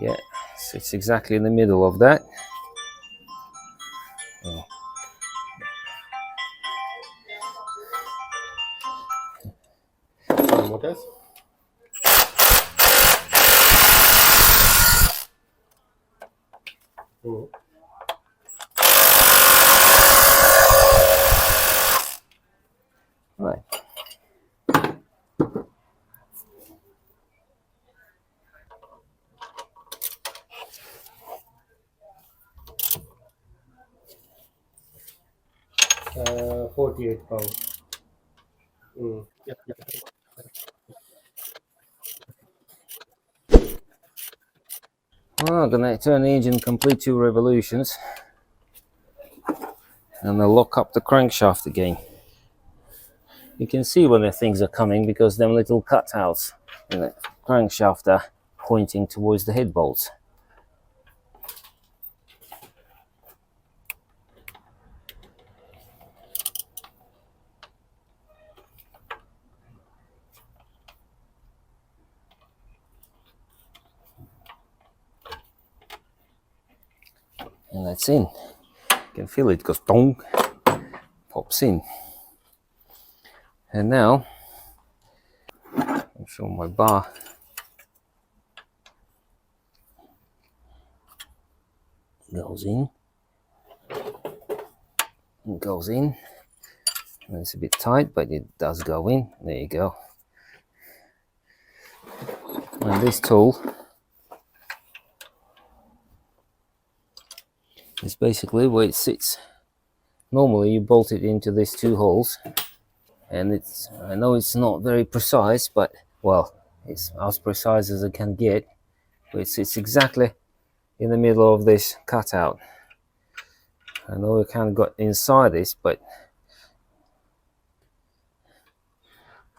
Yeah, so it's exactly in the middle of that. Oh. Sanumotors. Hmm. Right. 48 pounds. Mm. Yeah, yeah. Well, I'm gonna turn the engine complete 2 revolutions and I'll lock up the crankshaft again. You can see when the things are coming because them little cutouts in the crankshaft are pointing towards the head bolts. And that's in. You can feel it goes dong, pops in. And now, I'll show my bar. Goes in. It goes in. And it's a bit tight, but it does go in. There you go. And this tool is basically where it sits. Normally you bolt it into these 2 holes, and I know it's not very precise, but well, it's as precise as it can get. But it sits exactly in the middle of this cutout. I know we kind of got inside this, but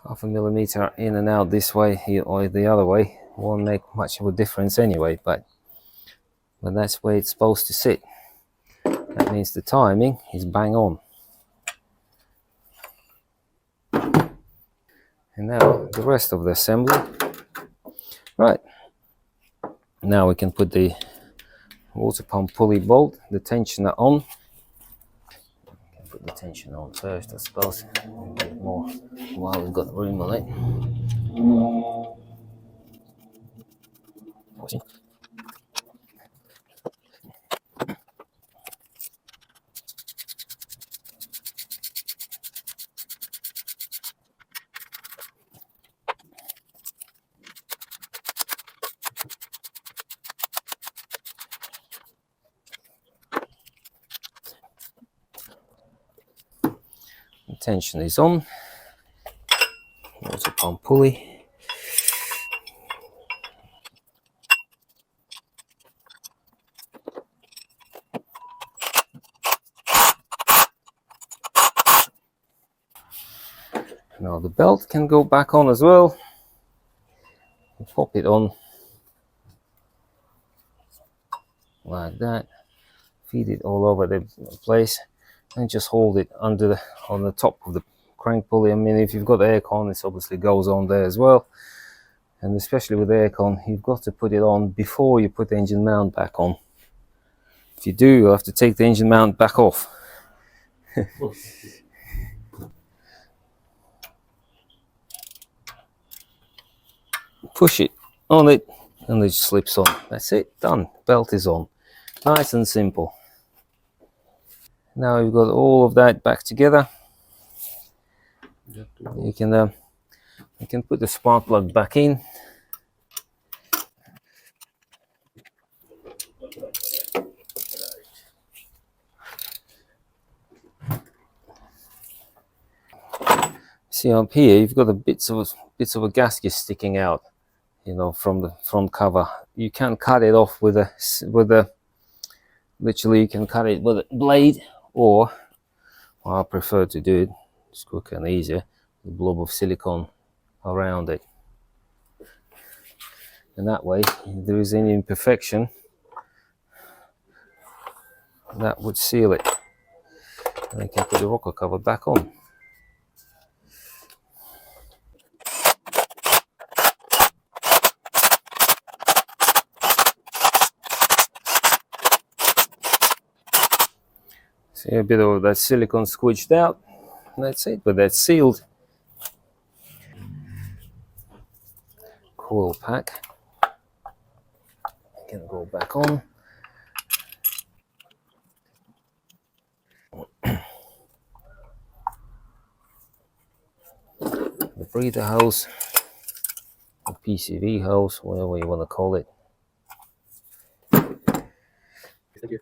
0.5 millimeter in and out this way or the other way won't make much of a difference anyway, but that's where it's supposed to sit. That means the timing is bang on. And now the rest of the assembly. Right, now we can put the water pump pulley bolt, the tensioner on. Put the tension on first, I suppose, a bit more while we've got room on it. The tension is on. Water pump pulley. Now the belt can go back on as well. Pop it on like that. Feed it all over the place and just hold it on the top of the crank pulley. I mean, if you've got aircon, this obviously goes on there as well. And especially with aircon, you've got to put it on before you put the engine mount back on. If you do, you'll have to take the engine mount back off. Push it on it and it just slips on. That's it, done. Belt is on. Nice and simple. Now you've got all of that back together. You can put the spark plug back in. See up here, you've got the bits of a gasket sticking out, you know, from the front cover. You can cut it off with a literally you can cut it with a blade, or I prefer to do it, it's quicker and easier, a blob of silicone around it. And that way, if there is any imperfection, that would seal it. And I can put the rocker cover back on. See a bit of that silicone squished out. And that's it, but that's sealed. Coil pack can go back on. breather hose, or PCV hose, whatever you want to call it. Thank you.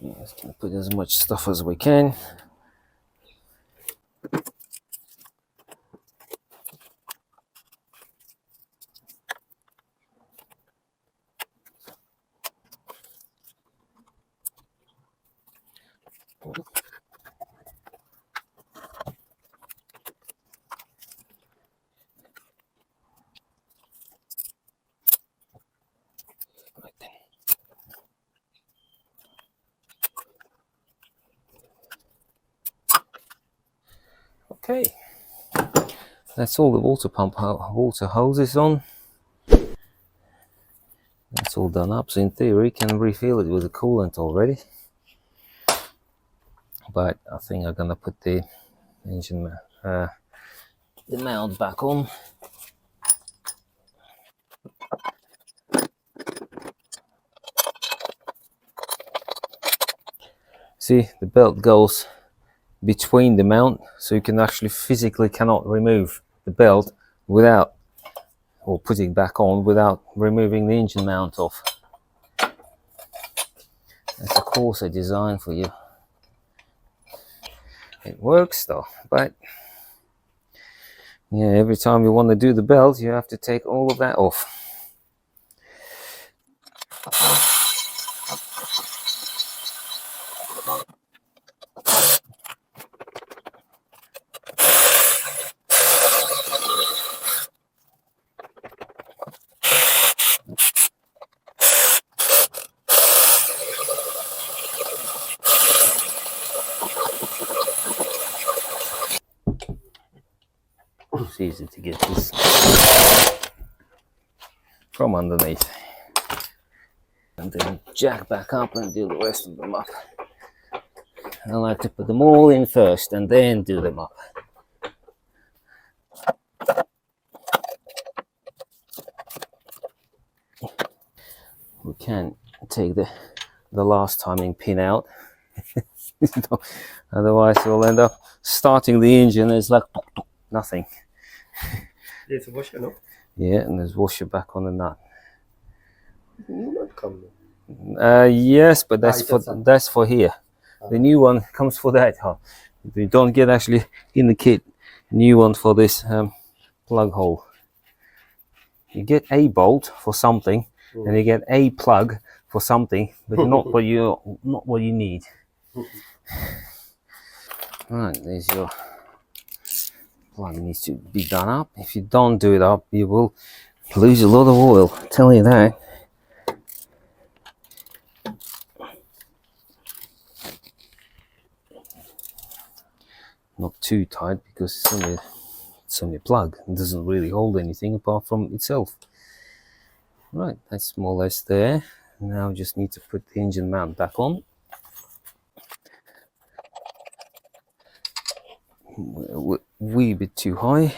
Yeah. Let's put as much stuff as we can. Right then. Okay, that's all the water water hoses on. That's all done up, so in theory you can refill it with the coolant already. But I think I'm gonna put the engine the mount back on. See, the belt goes between the mount, so you can actually physically cannot remove the belt without, or put it back on without removing the engine mount off. That's a Corsa design for you. It works though, but yeah, every time you want to do the belt, you have to take all of that off. It's easy to get this from underneath, and then jack back up and do the rest of them up. I like to put them all in first and then do them up. We can take the last timing pin out. Otherwise we'll end up starting the engine and it's like nothing. There's a washer, no? Yeah, and there's washer back on the nut. New nut come. Yes, but that's it's that's for here. The new one comes for that. You don't get actually in the kit new one for this plug hole. You get a bolt for something, and you get a plug for something, but not what you need. Right, there's your plug. Needs to be done up. If you don't do it up, you will lose a lot of oil. I tell you that. Not too tight because it's only a plug. It doesn't really hold anything apart from itself. Right, that's more or less there. Now we just need to put the engine mount back on. Wee bit too high.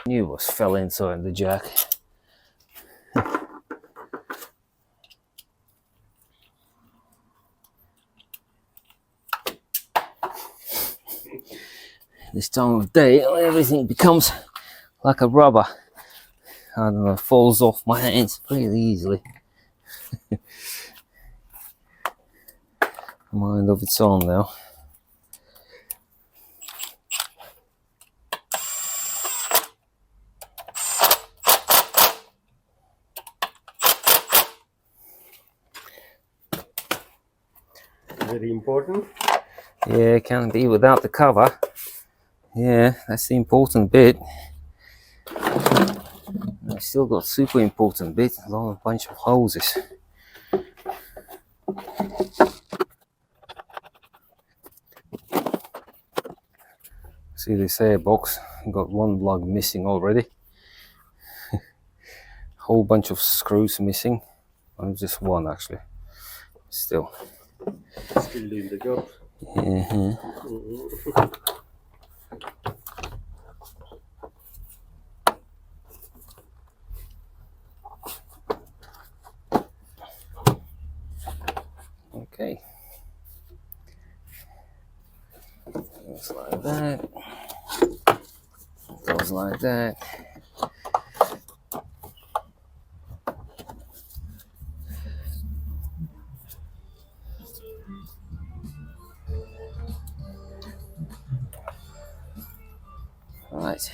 Knew was fell inside the jack. This time of day, everything becomes like a rubber. I don't know, falls off my hands pretty easily. Mind of its own now. Very important. Yeah, it can be without the cover. Yeah, that's the important bit. I still got super important bit, a lot of bunch of hoses. See this airbox, got one lug missing already. Whole bunch of screws missing. Oh, just one actually. Still. Still doing the job. Okay. Goes like that. Goes like that. Right.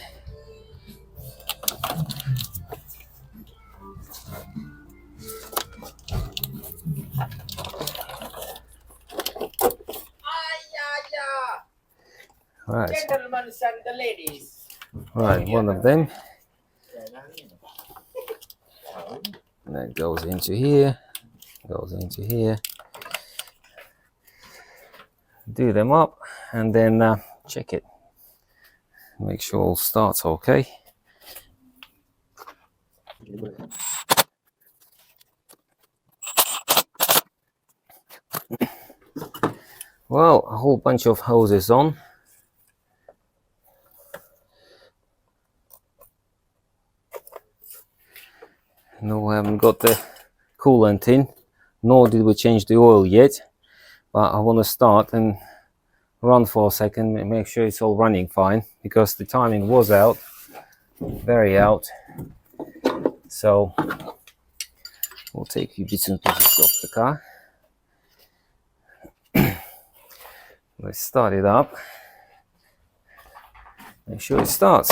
Right. Gentlemen and the ladies. Right, one of them. And that goes into here. Goes into here. Do them up and then check it. Make sure all starts okay. Well, a whole bunch of hoses on. No, I haven't got the coolant in, nor did we change the oil yet. But I want to start and run for a second and make sure it's all running fine, because the timing was out, very out. So we'll take a few bits and pieces off the car. Let's start it up. Make sure it starts.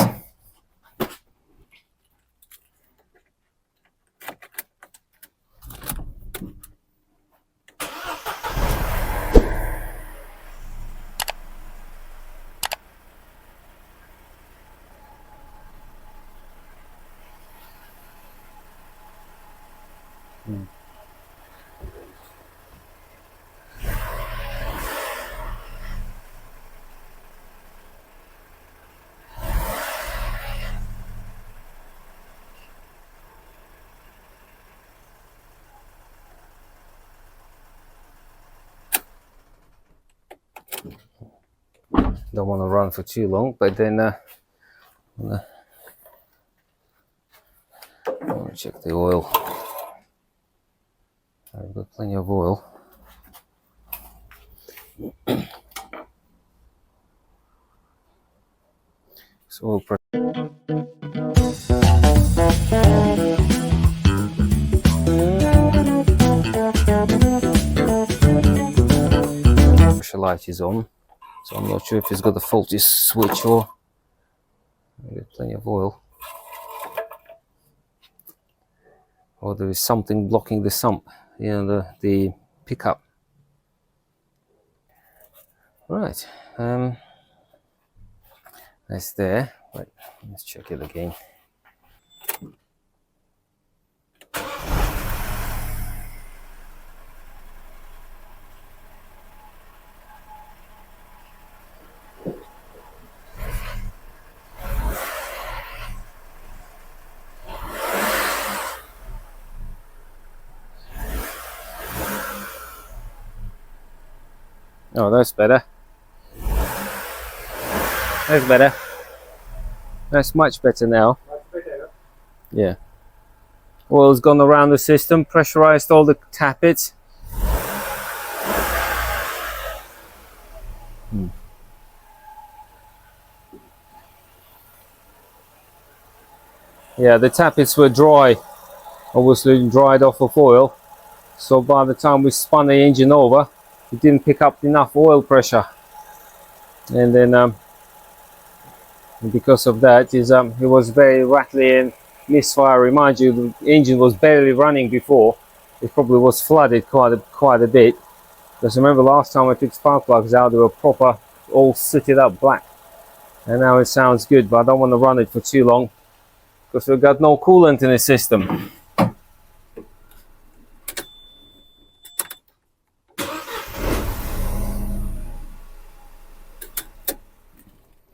Don't want to run for too long, but then I'll check the oil. I've got plenty of oil. So oil pressure light is on. So I'm not sure if it's got a faulty switch or I've got plenty of oil. Or there is something blocking the sump, you know, the pickup. Right, that's there. Right, let's check it again. Oh, that's better. That's better. That's much better now. Much better. Yeah. Oil's gone around the system, pressurized all the tappets. Yeah, the tappets were dry, obviously dried off of oil. So by the time we spun the engine over, it didn't pick up enough oil pressure. And then because of that, it was very rattly and misfire. Remind you, the engine was barely running before. It probably was flooded quite a bit. Because remember last time I took spark plugs out, they were proper, all sitted up black. And now it sounds good, but I don't want to run it for too long. because we've got no coolant in the system.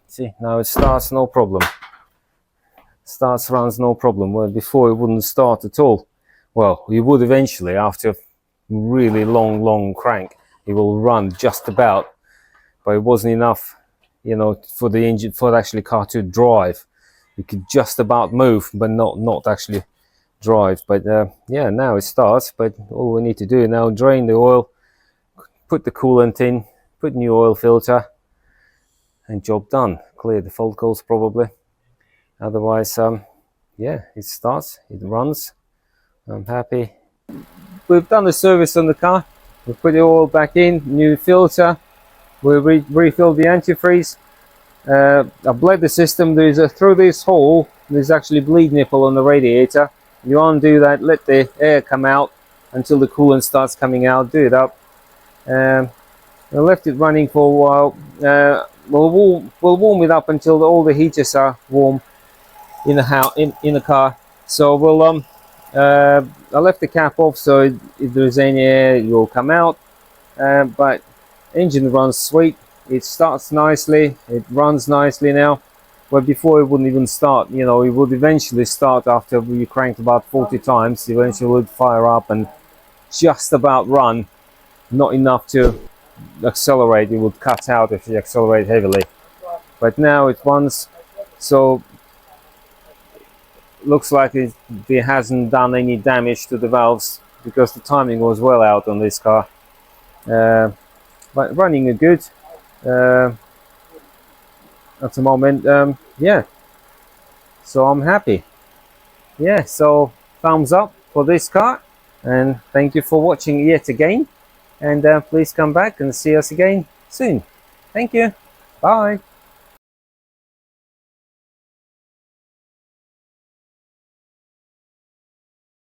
See, now it starts, no problem. Starts, runs, no problem. Well, before it wouldn't start at all. Well, you would eventually, after a really long crank, it will run just about, but it wasn't enough, you know, for the engine, for the actually car to drive. You could just about move, but not actually drive. But yeah, now it starts. But all we need to do now, drain the oil, put the coolant in, put new oil filter, and job done. Clear the fault codes probably. Otherwise, yeah, it starts, it runs. I'm happy. We've done the service on the car. We put the oil back in, new filter. We refilled the antifreeze. I bled the system. There's through this hole, there's actually bleed nipple on the radiator. You undo that, let the air come out until the coolant starts coming out. Do it up. I left it running for a while. We'll warm it up until all the heaters are warm in the house, in the car. So we'll I left the cap off, so if there's any air, it will come out. But engine runs sweet. It starts nicely. It runs nicely now. Where before it wouldn't even start. You know, it would eventually start after you cranked about 40 times. Eventually it would fire up and just about run. Not enough to accelerate. It would cut out if you accelerate heavily. But now it runs. So looks like it hasn't done any damage to the valves because the timing was well out on this car. But running are good at the moment. Yeah, so I'm happy. Yeah, so thumbs up for this car, and thank you for watching yet again, and please come back and see us again soon. Thank you. Bye.